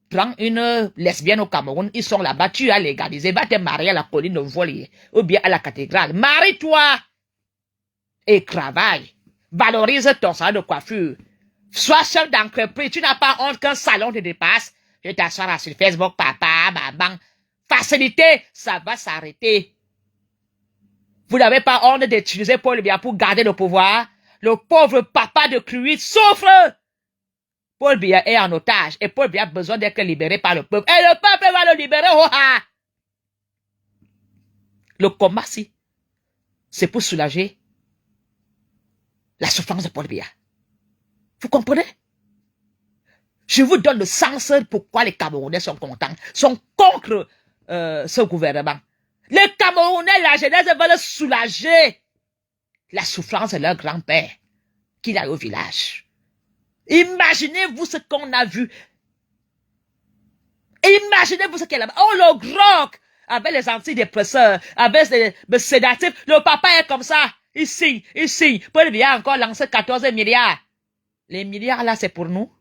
prends une lesbienne au Cameroun, ils sont là-bas, tu as légalisé, va te marier à la colline de Volier, ou bien à la cathédrale. Marie-toi! Et travaille. Valorise ton salon de coiffure. Sois chef d'entreprise, tu n'as pas honte qu'un salon te dépasse. Je t'assois sur Facebook, papa, maman. Facilité, ça va s'arrêter. Vous n'avez pas honte d'utiliser Paul Biya pour garder le pouvoir. Le pauvre papa de Cruit souffre. Paul Biya est en otage et Paul Biya a besoin d'être libéré par le peuple. Et le peuple va le libérer. Oh, ah. Le combat, si, c'est pour soulager la souffrance de Paul Biya. Vous comprenez? Je vous donne le sens pourquoi les Camerounais sont contents, sont contre ce gouvernement. Les Camerounais, la jeunesse veulent soulager la souffrance de leur grand-père qu'il a au village. Imaginez-vous ce qu'on a vu. Imaginez-vous ce qu'il y a là-bas. Oh, le groc, avec les antidépresseurs, avec les sédatifs. Le papa est comme ça. Il signe. Paul Biya a encore lancé 14 milliards. Les milliards là, c'est pour nous.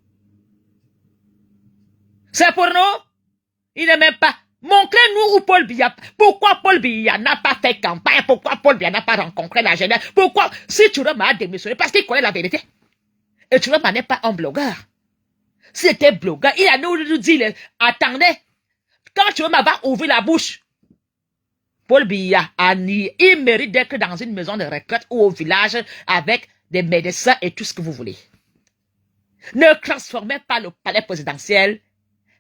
C'est pour nous. Il n'est même pas. Montrez-nous où Paul Biya. Pourquoi Paul Biya n'a pas fait campagne? Pourquoi Paul Biya n'a pas rencontré la jeunesse? Pourquoi? Si Tchourouma a démissionné, parce qu'il connaît la vérité. Et Tchourouma n'est pas un blogueur. S'il était blogueur, il a nous dit, attendez, quand Tchourouma va ouvrir la bouche, Paul Biya il mérite d'être dans une maison de retraite ou au village avec des médecins et tout ce que vous voulez. Ne transformez pas le palais présidentiel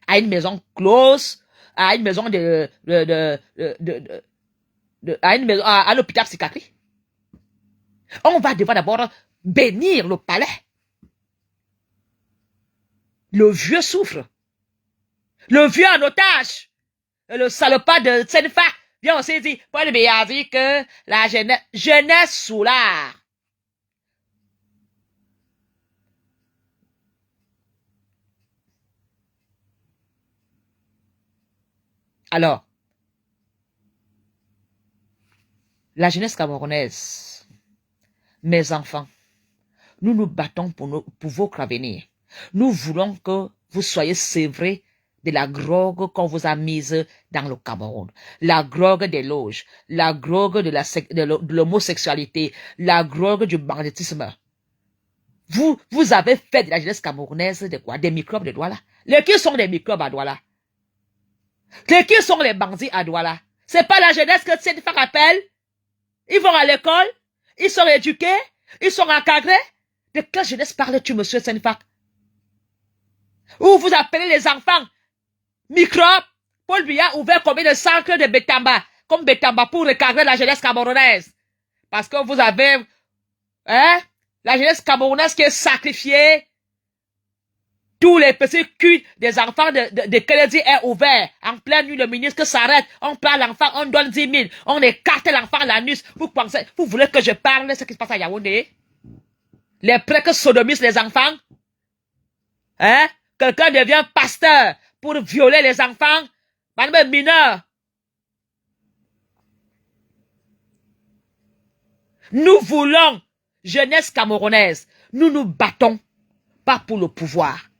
à une maison close, à une maison à l'hôpital psychiatrique. On va devoir d'abord bénir le palais. Le vieux souffre. Le vieux en otage. Le salopard de Tsenfa vient aussi dire, Paul Biya dit que la jeunesse soulard. Alors, la jeunesse camerounaise, mes enfants, nous nous battons pour votre avenir. Nous voulons que vous soyez sévrés de la drogue qu'on vous a mise dans le Cameroun. La drogue des loges, la drogue de l'homosexualité, la drogue du banditisme. Vous avez fait de la jeunesse camerounaise de quoi? Des microbes de Douala. Qui sont les microbes à Douala? Qui sont les bandits à Douala? C'est pas la jeunesse que cette femme appelle? Ils vont à l'école, ils sont éduqués, ils sont encadrés. De quelle jeunesse parles-tu, monsieur Senfak? Ou vous appelez les enfants microbes? Paul Biya a ouvert combien de centres de Betamba, comme Betamba, pour recadrer la jeunesse camerounaise? Parce que vous avez, la jeunesse camerounaise qui est sacrifiée. Tous les petits culs des enfants de Kennedy est ouvert. En pleine nuit, le ministre s'arrête. On prend l'enfant, on donne 10 000. On écarte l'enfant à l'anus. Vous voulez que je parle de ce qui se passe à Yaoundé? Les prêtres sodomisent les enfants. Quelqu'un devient pasteur pour violer les enfants. Madame mineur. Nous voulons, jeunesse camerounaise, nous nous battons pas pour le pouvoir.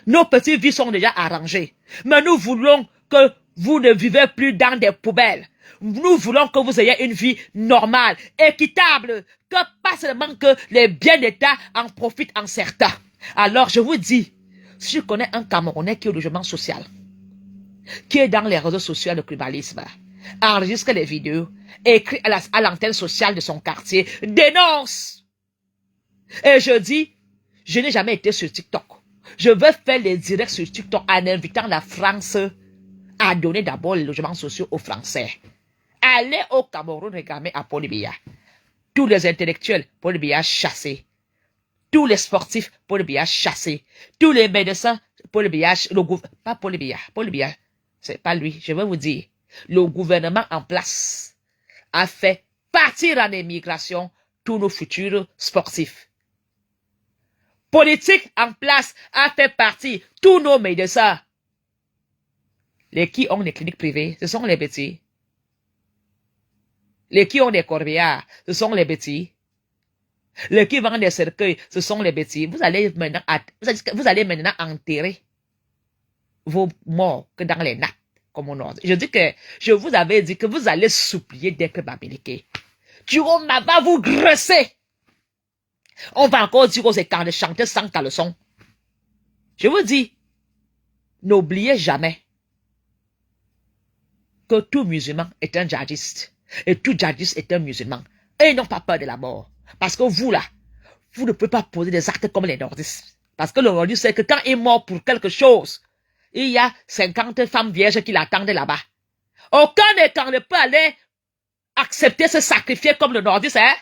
Nos petites vies sont déjà arrangées. Mais nous voulons que vous ne vivez plus dans des poubelles. Nous voulons que vous ayez une vie normale, équitable, que pas seulement que les biens d'État en profitent en certains. Alors je vous dis, si je connais un Camerounais qui est au logement social, qui est dans les réseaux sociaux de tribalisme, enregistre les vidéos, écrit à l'antenne sociale de son quartier, dénonce. Et je dis, je n'ai jamais été sur TikTok. Je veux faire les directs sur TikTok en invitant la France à donner d'abord les logements sociaux aux Français. Allez au Cameroun réclamer à Paul Biya. Tous les intellectuels, Paul Biya chassés. Tous les sportifs, Paul Biya chassés. Tous les médecins, Paul Biya, pas Paul Biya, Paul Biya, c'est pas lui, je veux vous dire. Le gouvernement en place a fait partir en émigration tous nos futurs sportifs. Politique en place a fait partie tous nos médecins. Les qui ont des cliniques privées, ce sont les petits. Les qui ont des corbillards, ce sont les petits. Les qui vendent des cercueils, ce sont les petits. Vous allez maintenant enterrer vos morts que dans les nappes, comme on dit. Je vous avais dit que vous allez supplier d'être babéliqués. Turoma va vous graisser. On va encore dire aux écarts de chanter sans caleçon. Je vous dis, n'oubliez jamais que tout musulman est un djihadiste. Et tout djihadiste est un musulman. Et ils n'ont pas peur de la mort. Parce que vous là, vous ne pouvez pas poser des actes comme les nordistes. Parce que le nordiste sait que quand il est mort pour quelque chose, il y a 50 femmes vierges qui l'attendent là-bas. Aucun étant ne peut aller accepter se sacrifier comme le nordiste, hein?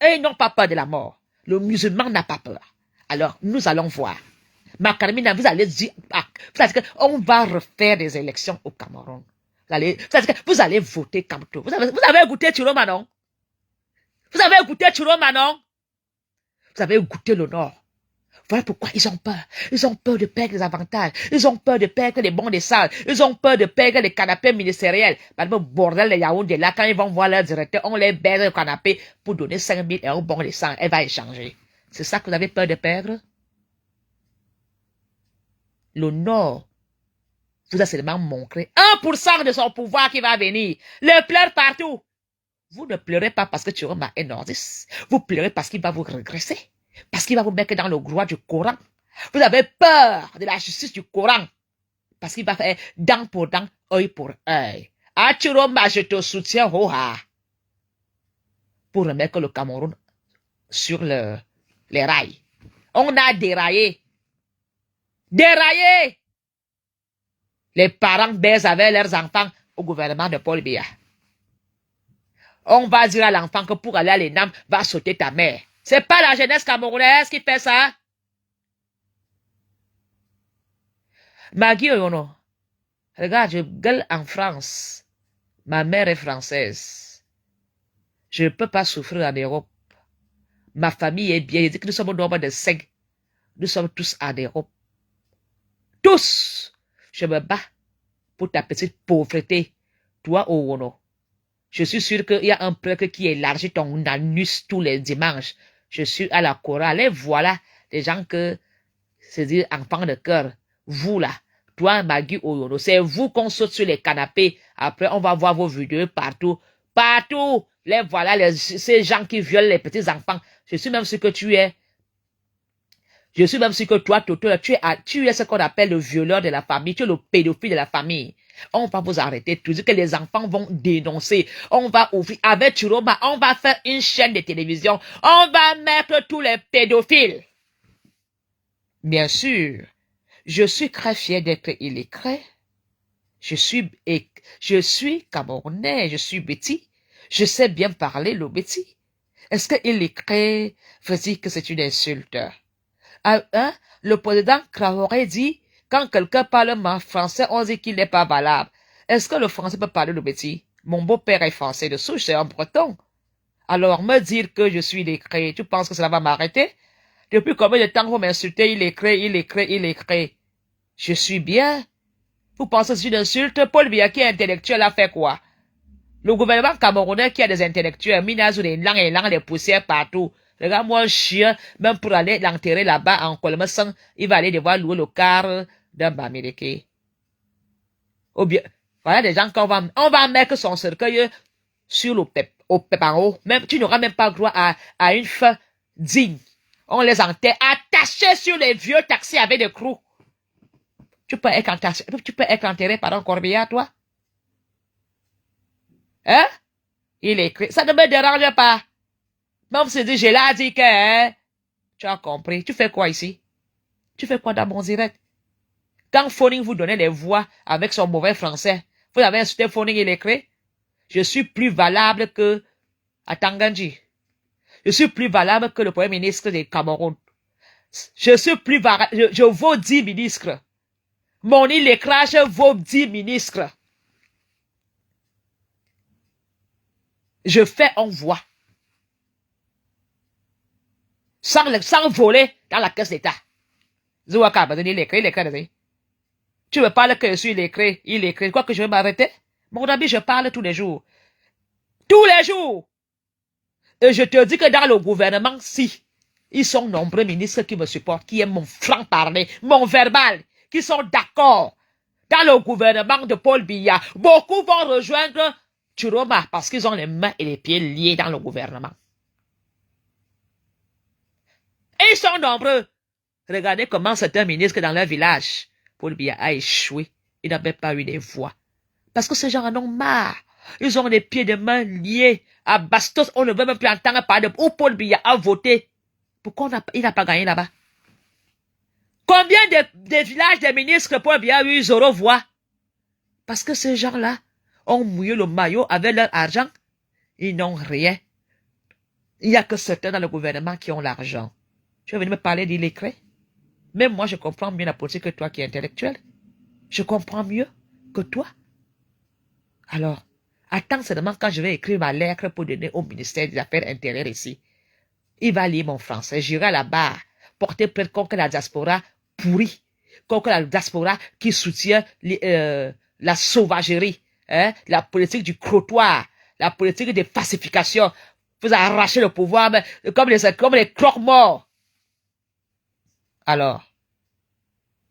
Et ils n'ont pas peur de la mort. Le musulman n'a pas peur. Alors, nous allons voir. Makarmina, vous allez dire on va refaire des élections au Cameroun. Vous allez voter comme tout. Vous avez goûté Chiroma, non? Vous avez goûté Chiroma, non? Vous avez goûté le Nord. Voilà pourquoi ils ont peur. Ils ont peur de perdre les avantages. Ils ont peur de perdre les bons des salles. Ils ont peur de perdre les canapés ministériels. Par exemple, bordel, les Yaoundé, là, quand ils vont voir leur directeur, on les baisse le canapé pour donner 5 000 € bon des salles. Elle va échanger. C'est ça que vous avez peur de perdre? Le Nord vous a seulement montré 1% de son pouvoir qui va venir. Le pleure partout. Vous ne pleurez pas parce que Chiroma est nordiste. Vous pleurez parce qu'il va vous regresser. Parce qu'il va vous mettre dans le droit du Coran. Vous avez peur de la justice du Coran. Parce qu'il va faire dent pour dent, œil pour œil. Ah, Chiroma, je te soutiens, Hoha. Pour remettre le Cameroun sur les rails. On a déraillé. Déraillé. Les parents baisent avec leurs enfants au gouvernement de Paul Biya. On va dire à l'enfant que pour aller à l'ENAM, va sauter ta mère. C'est pas la jeunesse camerounaise qui fait ça. Magui Oyono, regarde, je gueule en France. Ma mère est française. Je ne peux pas souffrir en Europe. Ma famille est bien. Je dis que nous sommes au nombre de 5. Nous sommes tous en Europe. Tous. Je me bats pour ta petite pauvreté. Toi, Owono. Je suis sûr qu'il y a un prêtre qui élargit ton anus tous les dimanches. Je suis à la chorale. Et voilà, des gens que, c'est-à-dire enfants de cœur. Vous là, toi, Magui Oyono, c'est vous qu'on saute sur les canapés. Après, on va voir vos vidéos partout. Partout. Les voilà, ces gens qui violent les petits enfants. Je suis même sûr que tu es. Je suis même sûr que toi, Toto, tu es ce qu'on appelle le violeur de la famille. Tu es le pédophile de la famille. On va vous arrêter tout. Que les enfants vont dénoncer. On va ouvrir, avec Chiroma, on va faire une chaîne de télévision. On va mettre tous les pédophiles. Bien sûr, je suis très fier d'être illettré. Je suis Camerounais, je suis Betty. Je sais bien parler le Betty. Est-ce que illettré veut dire que c'est une insulte? Hein? Le président Traoré dit, quand quelqu'un parle mal français, on dit qu'il n'est pas valable. Est-ce que le français peut parler le Betty? Mon beau-père est français de souche, c'est un breton. Alors, me dire que je suis illettré, tu penses que cela va m'arrêter? Depuis combien de temps vous m'insultez, illettré? Je suis bien. Vous pensez que c'est une insulte? Paul Biya qui est intellectuel a fait quoi? Le gouvernement camerounais qui a des intellectuels, Minazou, des langues, des poussières partout. Regarde-moi un chien, même pour aller l'enterrer là-bas en Kolmesang, il va aller devoir louer le car d'un Bamileke. Ou bien, voilà des gens qu'on va mettre son cercueil sur le au pep en haut. Même, tu n'auras même pas droit à une fin digne. On les enterre attachés sur les vieux taxis avec des clous. Tu peux être enterré par un corbillard, toi? Hein? Il écrit. Ça ne me dérange pas. Même si je l'ai dit que, hein? Tu as compris. Tu fais quoi ici? Tu fais quoi dans mon direct? Quand Phoning vous donnait les voix avec son mauvais français, vous avez insulté Phoning, il écrit. Je suis plus valable que Atanganji. Je suis plus valable que le premier ministre du Cameroun. Je suis plus valable. Je vaux 10 ministres. Mon illécrage vaut 10 ministres. Je fais en voix. Sans voler dans la caisse d'État. Zouaka, il écrit. Tu me parles que je suis illécré. Quoi que je vais m'arrêter? Mon ami, je parle tous les jours. Tous les jours! Et je te dis que dans le gouvernement, si, ils sont nombreux ministres qui me supportent, qui aiment mon franc-parler, mon verbal, qui sont d'accord. Dans le gouvernement de Paul Biya, beaucoup vont rejoindre Chiroma parce qu'ils ont les mains et les pieds liés dans le gouvernement. Et ils sont nombreux. Regardez comment certains ministres dans leur village, Paul Biya a échoué. Il n'a même pas eu des voix. Parce que ces gens en ont marre. Ils ont les pieds et les mains liés. À Bastos, on ne veut même plus entendre parler de où Paul Biya a voté. Pourquoi il n'a pas gagné là-bas? Combien de villages des ministres Paul Biya a eu 0 voix? Parce que ces gens-là ont mouillé le maillot avec leur argent. Ils n'ont rien. Il n'y a que certains dans le gouvernement qui ont l'argent. Tu vas venir me parler d'illécré? Même moi, je comprends mieux la politique que toi qui es intellectuel. Je comprends mieux que toi. Alors, attends seulement quand je vais écrire ma lettre pour donner au ministère des Affaires intérieures ici. Il va lire mon français. J'irai là-bas porter plainte contre la diaspora pourrie, contre la diaspora qui soutient la sauvagerie, hein, la politique du crottoir, la politique de pacification. Vous arrachez le pouvoir comme les croque-morts. Alors,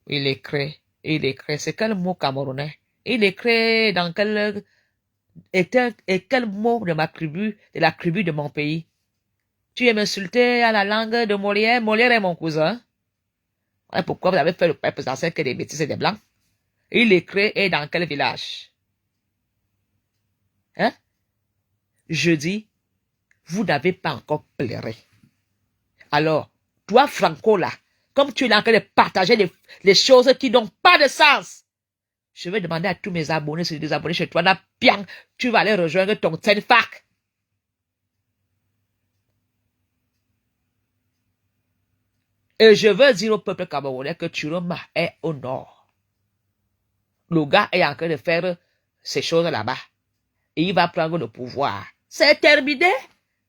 il écrit. C'est quel mot camerounais? Il écrit dans quel mot de de la tribu de mon pays? Tu es m'insulter à la langue de Molière? Molière est mon cousin. Et pourquoi vous avez fait le peuple ancien que des bêtises et des blancs? Il écrit et dans quel village? Hein? Je dis, vous n'avez pas encore pleuré. Alors, toi, Franco, là, comme tu es en train de partager les choses qui n'ont pas de sens, je vais demander à tous mes abonnés, si des abonnés chez toi, là, bien, tu vas aller rejoindre ton Tenfac. Et je veux dire au peuple camerounais que Chiroma est au nord. Le gars est en train de faire ces choses là-bas. Et il va prendre le pouvoir. C'est terminé.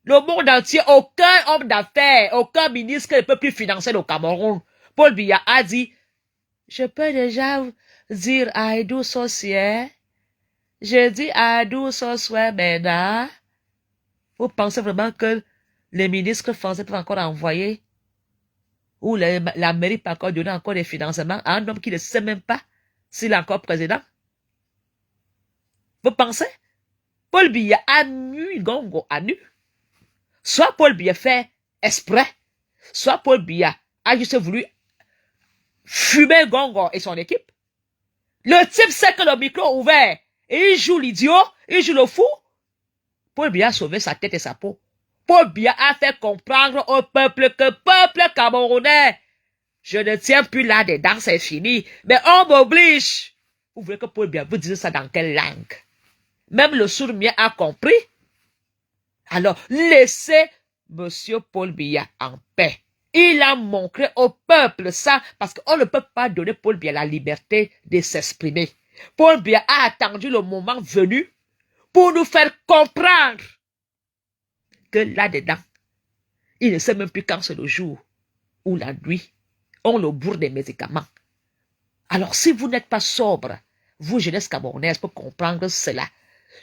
Le monde entier, aucun homme d'affaires, aucun ministre ne peut plus financer le Cameroun. Paul Biya a dit, je peux déjà dire Aïdou Sossier. Je dis Aïdou Sossier maintenant. Vous pensez vraiment que les ministres français peuvent encore envoyer ou la mairie peut encore donner encore des financements à un homme qui ne sait même pas s'il est encore président? Vous pensez? Paul Biya a nu Gongo à nu. Soit Paul Biya fait exprès, soit Paul Biya a juste voulu fumer Gongo et son équipe. Le type sait que le micro est ouvert et il joue l'idiot, il joue le fou. Paul Biya a sauvé sa tête et sa peau. Paul Biya a fait comprendre au peuple que peuple camerounais, je ne tiens plus là dedans, c'est fini. Mais on m'oblige. Vous voulez que Paul Biya vous dise ça dans quelle langue? Même le sourd mien a compris. Alors, laissez Monsieur Paul Biya en paix. Il a montré au peuple ça, parce qu'on ne peut pas donner Paul Biya la liberté de s'exprimer. Paul Biya a attendu le moment venu pour nous faire comprendre que là-dedans, il ne sait même plus quand c'est le jour ou la nuit. On le bourre des médicaments. Alors, si vous n'êtes pas sobre, vous, jeunesse camerounaise, pour comprendre cela,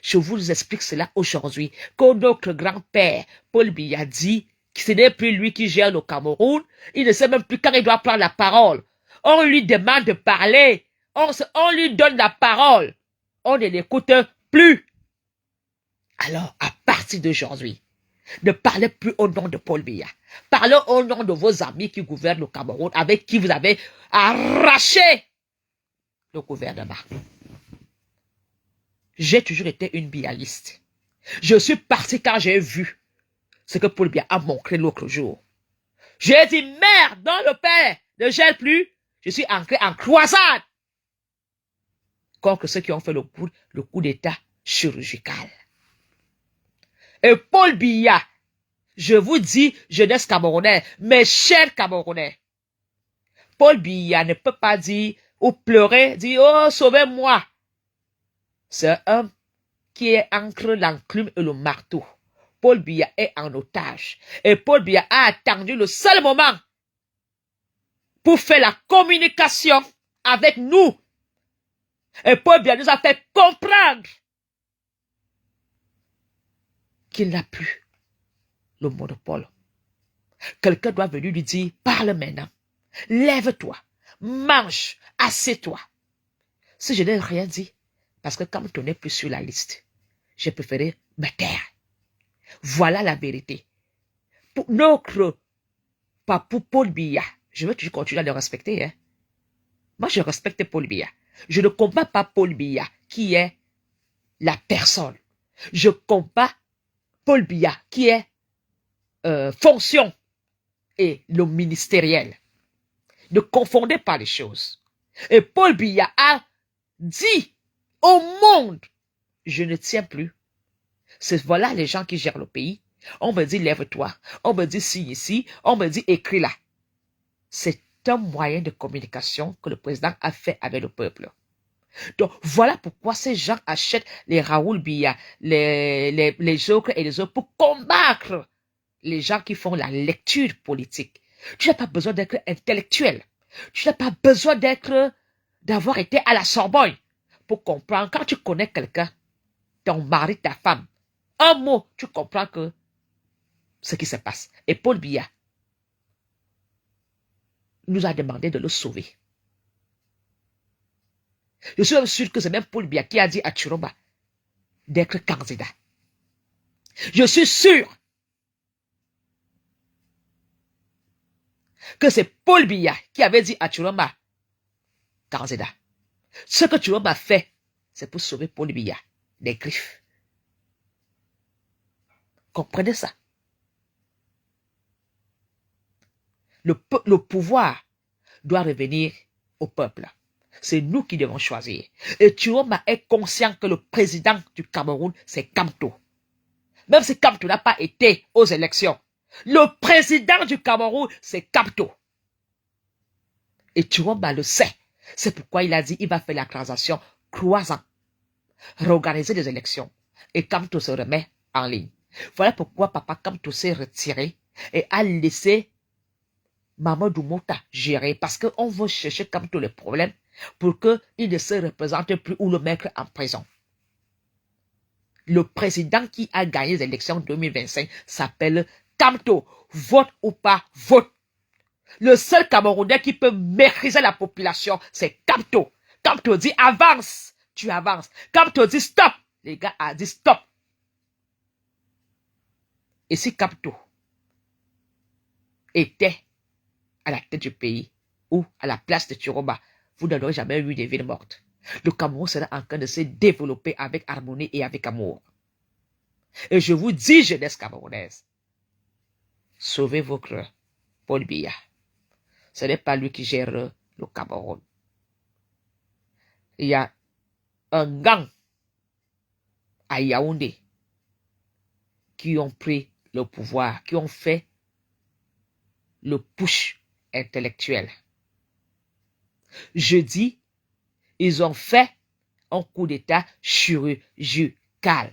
je vous explique cela aujourd'hui, que notre grand-père, Paul Biya, dit que ce n'est plus lui qui gère le Cameroun, il ne sait même plus quand il doit prendre la parole. On lui demande de parler, on lui donne la parole, on ne l'écoute plus. Alors, à partir d'aujourd'hui, ne parlez plus au nom de Paul Biya. Parlez au nom de vos amis qui gouvernent le Cameroun, avec qui vous avez arraché le gouvernement. J'ai toujours été une bialiste. Je suis parti quand j'ai vu ce que Paul Biya a montré l'autre jour. J'ai dit, merde, non, le père ne gèle plus. Je suis entré en croisade contre ceux qui ont fait le coup d'état chirurgical. Et Paul Biya, je vous dis, jeunesse camerounaise, mes chers Camerounais, Paul Biya ne peut pas dire ou pleurer, dire, oh, sauvez-moi. C'est un homme qui est entre l'enclume et le marteau. Paul Biya est en otage. Et Paul Biya a attendu le seul moment pour faire la communication avec nous. Et Paul Biya nous a fait comprendre qu'il n'a plus le monopole. Quelqu'un doit venir lui dire, parle maintenant. Lève-toi, mange, assieds-toi. Si je n'ai rien dit, parce que comme tu n'es plus sur la liste, j'ai préféré me taire. Voilà la vérité. Pour notre papou Paul Biya, je veux toujours continuer à le respecter. Hein? Moi, je respecte Paul Biya. Je ne combats pas Paul Biya, qui est la personne. Je combats Paul Biya, qui est fonction et le ministériel. Ne confondez pas les choses. Et Paul Biya a dit au monde, je ne tiens plus. Voilà les gens qui gèrent le pays. On me dit lève-toi, on me dit signe ici, on me dit écris là. C'est un moyen de communication que le président a fait avec le peuple. Donc voilà pourquoi ces gens achètent les Raoul Biya, les autres et les autres pour combattre les gens qui font la lecture politique. Tu n'as pas besoin d'être intellectuel. Tu n'as pas besoin d'avoir été à la Sorbonne pour comprendre. Quand tu connais quelqu'un, ton mari, ta femme, un mot, tu comprends que ce qui se passe. Et Paul Biya nous a demandé de le sauver. Je suis même sûr que c'est même Paul Biya qui a dit à Tshilomba d'être candidat. Je suis sûr que c'est Paul Biya qui avait dit à Tshilomba candidat. Ce que Tshilomba fait, c'est pour sauver Paul Biya des griffes. Comprenez ça. Le pouvoir doit revenir au peuple. C'est nous qui devons choisir. Et Tshilomba est conscient que le président du Cameroun, c'est Kamto. Même si Kamto n'a pas été aux élections, le président du Cameroun, c'est Kamto. Et Tshilomba le sait. C'est pourquoi il a dit qu'il va faire la transaction 3 ans. Réorganiser les élections. Et Kamto se remet en ligne. Voilà pourquoi papa Kamto s'est retiré et a laissé Mamadou Mota gérer. Parce qu'on veut chercher Kamto le problème. pour qu'il ne se représente plus ou le mettre en prison. Le président qui a gagné les élections 2025 s'appelle Kamto. Vote ou pas, vote. Le seul Camerounais qui peut maîtriser la population, c'est Kamto. Kamto dit avance, tu avances. Kamto dit stop, les gars a dit stop. Et si Kamto était à la tête du pays ou à la place de Turoma, vous n'aurez jamais eu des villes mortes. Le Cameroun sera en train de se développer avec harmonie et avec amour. Et je vous dis, jeunesse camerounaise, sauvez votre Paul Biya. Ce n'est pas lui qui gère le Cameroun. Il y a un gang à Yaoundé qui ont pris le pouvoir, qui ont fait le push intellectuel. Je dis, ils ont fait un coup d'État chirurgical.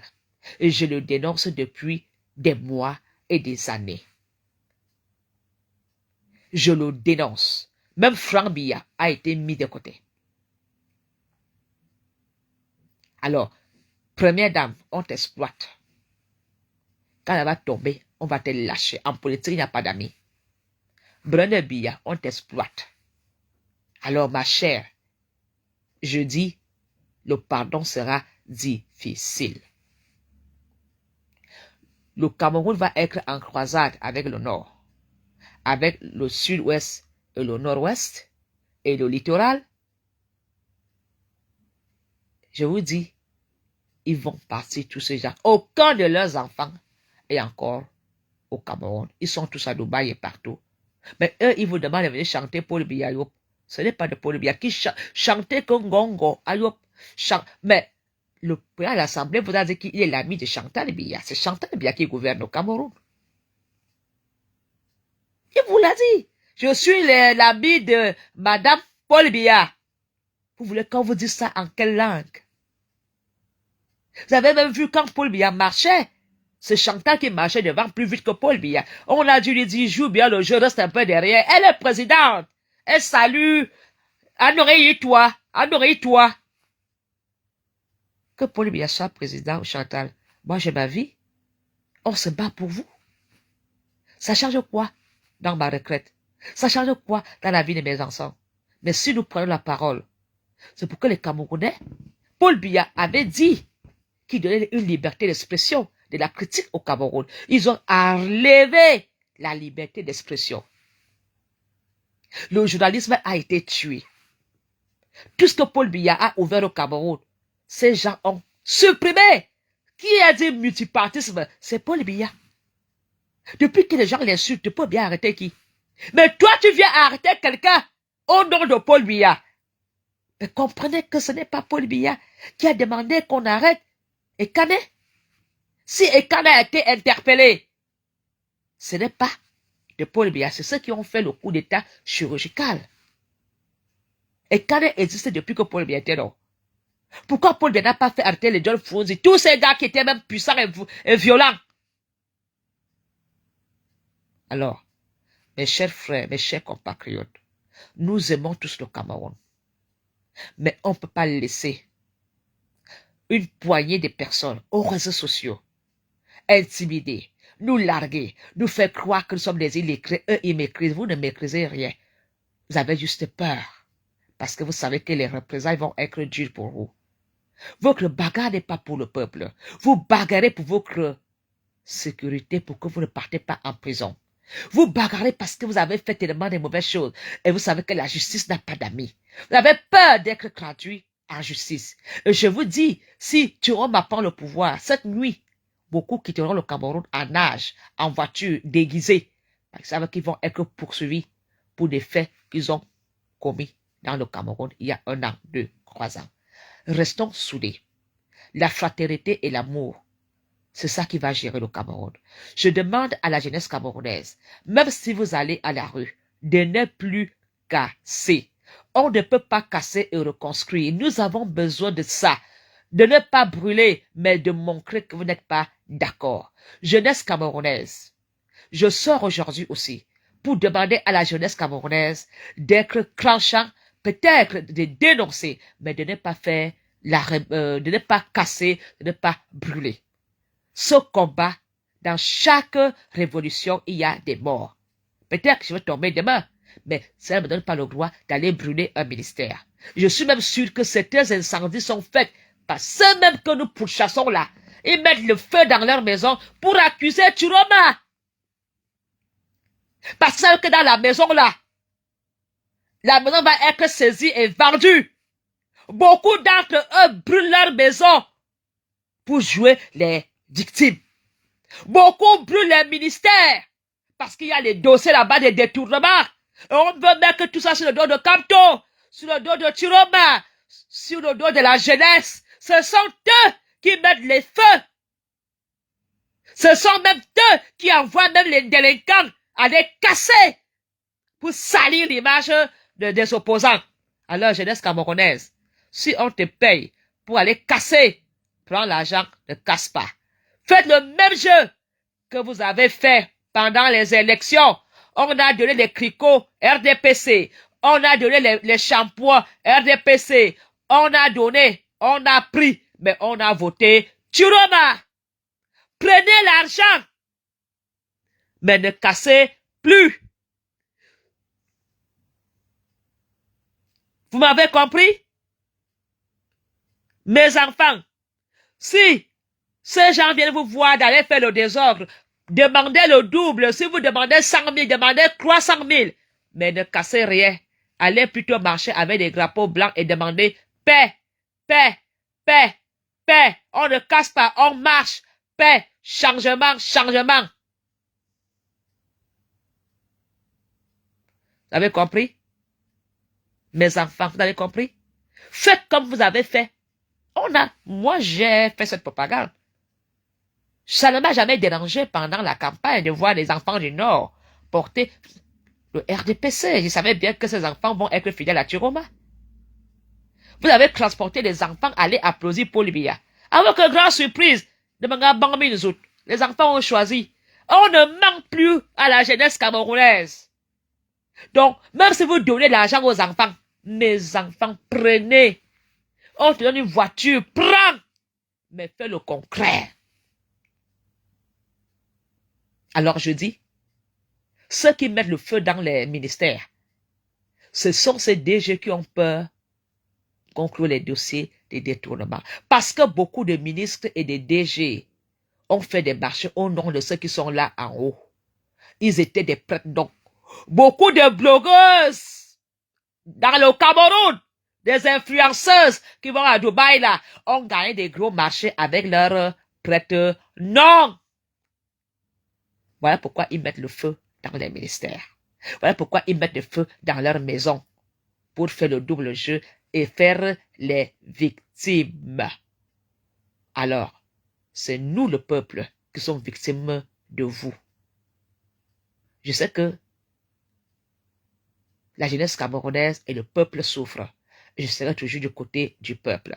Et je le dénonce depuis des mois et des années. Je le dénonce. Même Franck Biya a été mis de côté. Alors, première dame, on t'exploite. Quand elle va tomber, on va te lâcher. En politique, il n'y a pas d'amis. Brune Biya, on t'exploite. Alors, ma chère, je dis, le pardon sera difficile. Le Cameroun va être en croisade avec le Nord, avec le Sud-Ouest et le Nord-Ouest et le littoral. Je vous dis, ils vont partir tous ces gens. Aucun de leurs enfants est encore au Cameroun. Ils sont tous à Dubaï et partout. Mais eux, ils vous demandent de venir chanter Paul Biya Ayop. Ce n'est pas de Paul Biya qui chantait Kongongo Ayop. Mais le président de l'Assemblée vous a dit qu'il est l'ami de Chantal Biya. C'est Chantal Biya qui gouverne au Cameroun. Il vous l'a dit. Je suis l'ami de Madame Paul Biya. Vous voulez qu'on vous dise ça en quelle langue? Vous avez même vu quand Paul Biya marchait. C'est Chantal qui marchait devant plus vite que Paul Biya. On a dû lui dire, joue bien le jeu, reste un peu derrière. Elle est présidente. Elle salue. Honorez-toi. Honorez-toi. Que Paul Biya soit président, Chantal. Moi, j'ai ma vie. On se bat pour vous. Ça change quoi dans ma retraite? Ça change quoi dans la vie de mes enfants? Mais si nous prenons la parole, c'est pour que les Camerounais, Paul Biya avait dit qu'il donnait une liberté d'expression, de la critique au Cameroun. Ils ont enlevé la liberté d'expression. Le journalisme a été tué. Tout ce que Paul Biya a ouvert au Cameroun, ces gens ont supprimé. Qui a dit multipartisme? C'est Paul Biya. Depuis que les gens l'insultent, Paul Biya a arrêté qui? Mais toi, tu viens arrêter quelqu'un au nom de Paul Biya. Mais comprenez que ce n'est pas Paul Biya qui a demandé qu'on arrête Ekane. Si Ekane a été interpellé, ce n'est pas de Paul Biya, c'est ceux qui ont fait le coup d'État chirurgical. Ekane existe depuis que Paul Biya était là. Pourquoi Paul Biya n'a pas fait arrêter les John Frounzi, tous ces gars qui étaient même puissants et violents? Alors, mes chers frères, mes chers compatriotes, nous aimons tous le Cameroun. Mais on ne peut pas laisser une poignée de personnes aux réseaux sociaux intimider, nous larguer, nous faire croire que nous sommes des illettrés. Eux, ils maîtrisent. Vous ne maîtrisez rien. Vous avez juste peur. Parce que vous savez que les représailles vont être dures pour vous. Votre bagarre n'est pas pour le peuple. Vous bagarrez pour votre sécurité, pour que vous ne partez pas en prison. Vous bagarrez parce que vous avez fait tellement de mauvaises choses. Et vous savez que la justice n'a pas d'amis. Vous avez peur d'être traduit en justice. Et je vous dis, si Turoma prend le pouvoir, cette nuit, beaucoup quitteront le Cameroun en nage, en voiture, déguisés. Parce qu'ils savent qu'ils vont être poursuivis pour des faits qu'ils ont commis dans le Cameroun il y a 1 an, 2, 3 ans. Restons soudés. La fraternité et l'amour, c'est ça qui va gérer le Cameroun. Je demande à la jeunesse camerounaise, même si vous allez à la rue, de ne plus casser. On ne peut pas casser et reconstruire. Nous avons besoin de ça. De ne pas brûler, mais de montrer que vous n'êtes pas d'accord. Jeunesse camerounaise, je sors aujourd'hui aussi pour demander à la jeunesse camerounaise d'être tranchant peut-être de dénoncer, mais de ne pas faire de ne pas casser, de ne pas brûler. Ce combat, dans chaque révolution, il y a des morts. Peut-être que je vais tomber demain, mais ça ne me donne pas le droit d'aller brûler un ministère. Je suis même sûr que certains incendies sont faits par ceux mêmes que nous pourchassons là. Ils mettent le feu dans leur maison pour accuser Chiroma. Parce que dans la maison là, la maison va être saisie et vendue. Beaucoup d'entre eux brûlent leur maison pour jouer les victimes. Beaucoup brûlent les ministères parce qu'il y a les dossiers là-bas des détournements. Et on veut mettre tout ça sur le dos de Kamto, sur le dos de Chiroma, sur le dos de la jeunesse. Ce sont eux qui mettent les feux. Ce sont même eux qui envoient même les délinquants à les casser pour salir l'image des opposants. Alors, jeunesse camerounaise, si on te paye pour aller casser, prends l'argent, ne casse pas. Faites le même jeu que vous avez fait pendant les élections. On a donné les cricots RDPC. On a donné les shampoings RDPC. On a pris, mais on a voté Chiroma. Prenez l'argent, mais ne cassez plus. Vous m'avez compris? Mes enfants, si ces gens viennent vous voir d'aller faire le désordre, demandez le double. Si vous demandez 100 000, demandez 300 000. Mais ne cassez rien. Allez plutôt marcher avec des drapeaux blancs et demandez paix, paix, paix, paix. On ne casse pas, on marche. Paix, changement, changement. Vous avez compris? Mes enfants, vous avez compris? Faites comme vous avez fait. Moi j'ai fait cette propagande. Ça ne m'a jamais dérangé pendant la campagne de voir les enfants du Nord porter le RDPC. Je savais bien que ces enfants vont être fidèles à Chiroma. Vous avez transporté les enfants aller applaudir Paul Biya. Avec une grande surprise, les enfants ont choisi. On ne manque plus à la jeunesse camerounaise. Donc, même si vous donnez l'argent aux enfants, mes enfants, prenez. On te donne une voiture, prends. Mais fais le concret. Alors je dis, ceux qui mettent le feu dans les ministères, ce sont ces DG qui ont peur conclure les dossiers des détournements. Parce que beaucoup de ministres et de DG ont fait des marches au nom de ceux qui sont là en haut. Ils étaient des prêtres. Donc, beaucoup de blogueuses dans le Cameroun, des influenceuses qui vont à Dubaï là, ont gagné des gros marchés avec leurs prêtres. Non! Voilà pourquoi ils mettent le feu dans les ministères. Voilà pourquoi ils mettent le feu dans leur maison pour faire le double jeu et faire les victimes. Alors, c'est nous le peuple qui sommes victimes de vous. Je sais que la jeunesse camerounaise et le peuple souffrent. Je serai toujours du côté du peuple.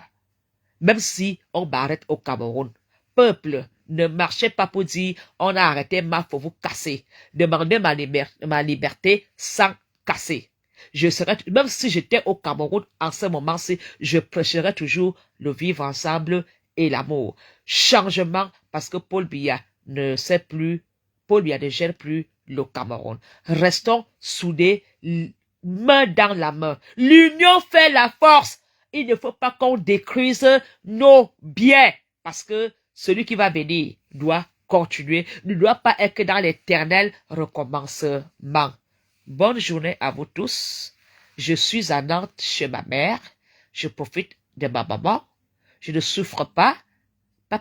Même si on m'arrête au Cameroun, peuple, ne marchez pas pour dire on a arrêté faut vous casser. Demandez ma liberté sans casser. Je serais, même si j'étais au Cameroun en ce moment-ci, je prêcherais toujours le vivre ensemble et l'amour. Changement parce que Paul Biya ne sait plus, Paul Biya ne gère plus le Cameroun. Restons soudés, main dans la main. L'union fait la force. Il ne faut pas qu'on détruise nos biens parce que celui qui va venir doit continuer, ne doit pas être dans l'éternel recommencement. Bonne journée à vous tous. Je suis à Nantes chez ma mère. Je profite de ma maman. Je ne souffre pas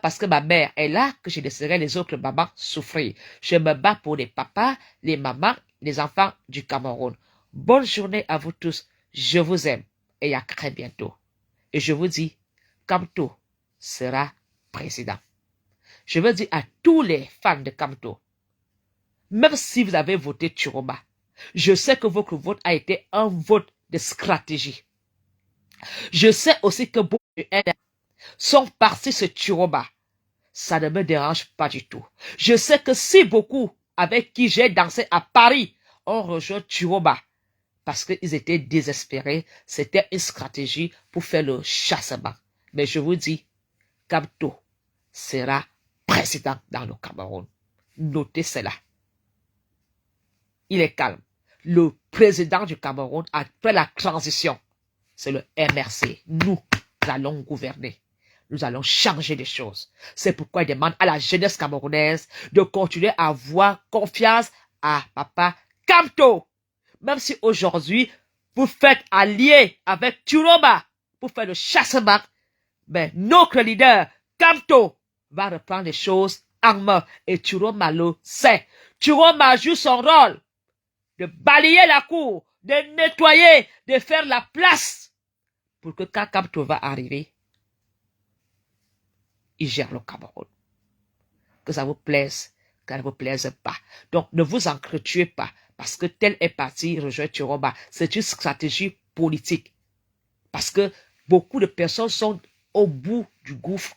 parce que ma mère est là que je laisserai les autres mamans souffrir. Je me bats pour les papas, les mamans, les enfants du Cameroun. Bonne journée à vous tous. Je vous aime et à très bientôt. Et je vous dis, Kamto sera président. Je veux dire à tous les fans de Kamto, même si vous avez voté Chiroma, je sais que votre vote a été un vote de stratégie. Je sais aussi que beaucoup de NR sont partis sur Chiroma. Ça ne me dérange pas du tout. Je sais que si beaucoup avec qui j'ai dansé à Paris ont rejoint Chiroma, parce qu'ils étaient désespérés. C'était une stratégie pour faire le chassement. Mais je vous dis, Kamto sera président dans le Cameroun. Notez cela. Il est calme. Le président du Cameroun, après la transition, c'est le MRC. Nous allons gouverner. Nous allons changer les choses. C'est pourquoi il demande à la jeunesse camerounaise de continuer à avoir confiance à Papa Kamto. Même si aujourd'hui, vous faites allier avec Turoma pour faire le chassement, mais notre leader, Kamto, va reprendre les choses en main. Et Turoma le sait. Turoma joue son rôle de balayer la cour, de nettoyer, de faire la place pour que quand Kamto va arriver, il gère le Cameroun. Que ça vous plaise, que ça ne vous plaise pas. Donc, ne vous entretuez pas, parce que tel est parti rejoindre Turoma. C'est une stratégie politique. Parce que beaucoup de personnes sont au bout du gouffre,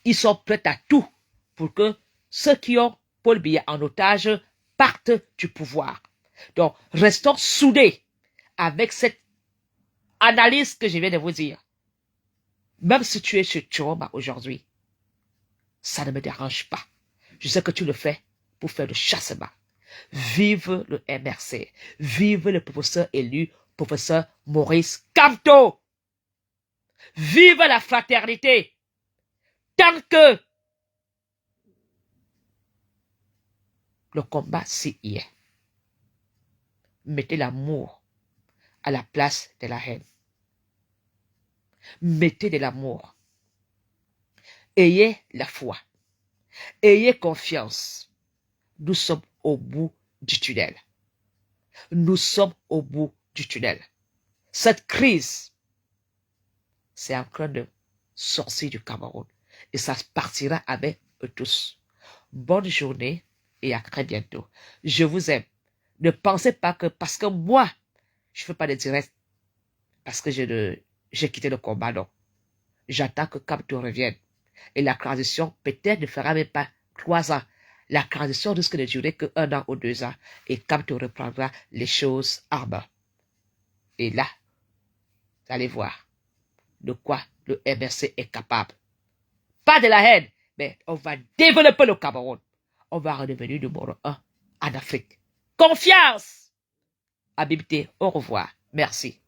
ils sont prêts à tout pour que ceux qui ont Paul Biya en otage partent du pouvoir. Donc, restons soudés avec cette analyse que je viens de vous dire. Même si tu es chez Turoma aujourd'hui, ça ne me dérange pas. Je sais que tu le fais pour faire le chassement. Vive le MRC. Vive le professeur élu, professeur Maurice Kamto. Vive la fraternité. Tant que le combat s'y est. Mettez l'amour à la place de la haine. Mettez de l'amour. Ayez la foi. Ayez confiance. Nous sommes au bout du tunnel. Nous sommes au bout du tunnel. Cette crise, c'est en train de sortir du Cameroun. Et ça partira avec eux tous. Bonne journée et à très bientôt. Je vous aime. Ne pensez pas que parce que moi, je ne fais pas de direct, parce que j'ai quitté le combat, non. J'attends que Kamto revienne. Et la transition, peut-être, ne fera même pas 3 ans. La transition risque de durer que 1 an ou 2 ans. Et Kamto reprendra les choses en main. Et là, vous allez voir de quoi le MRC est capable. Pas de la haine, mais on va développer le Cameroun. On va redevenir numéro 1 en Afrique. Confiance! Habibité, au revoir. Merci.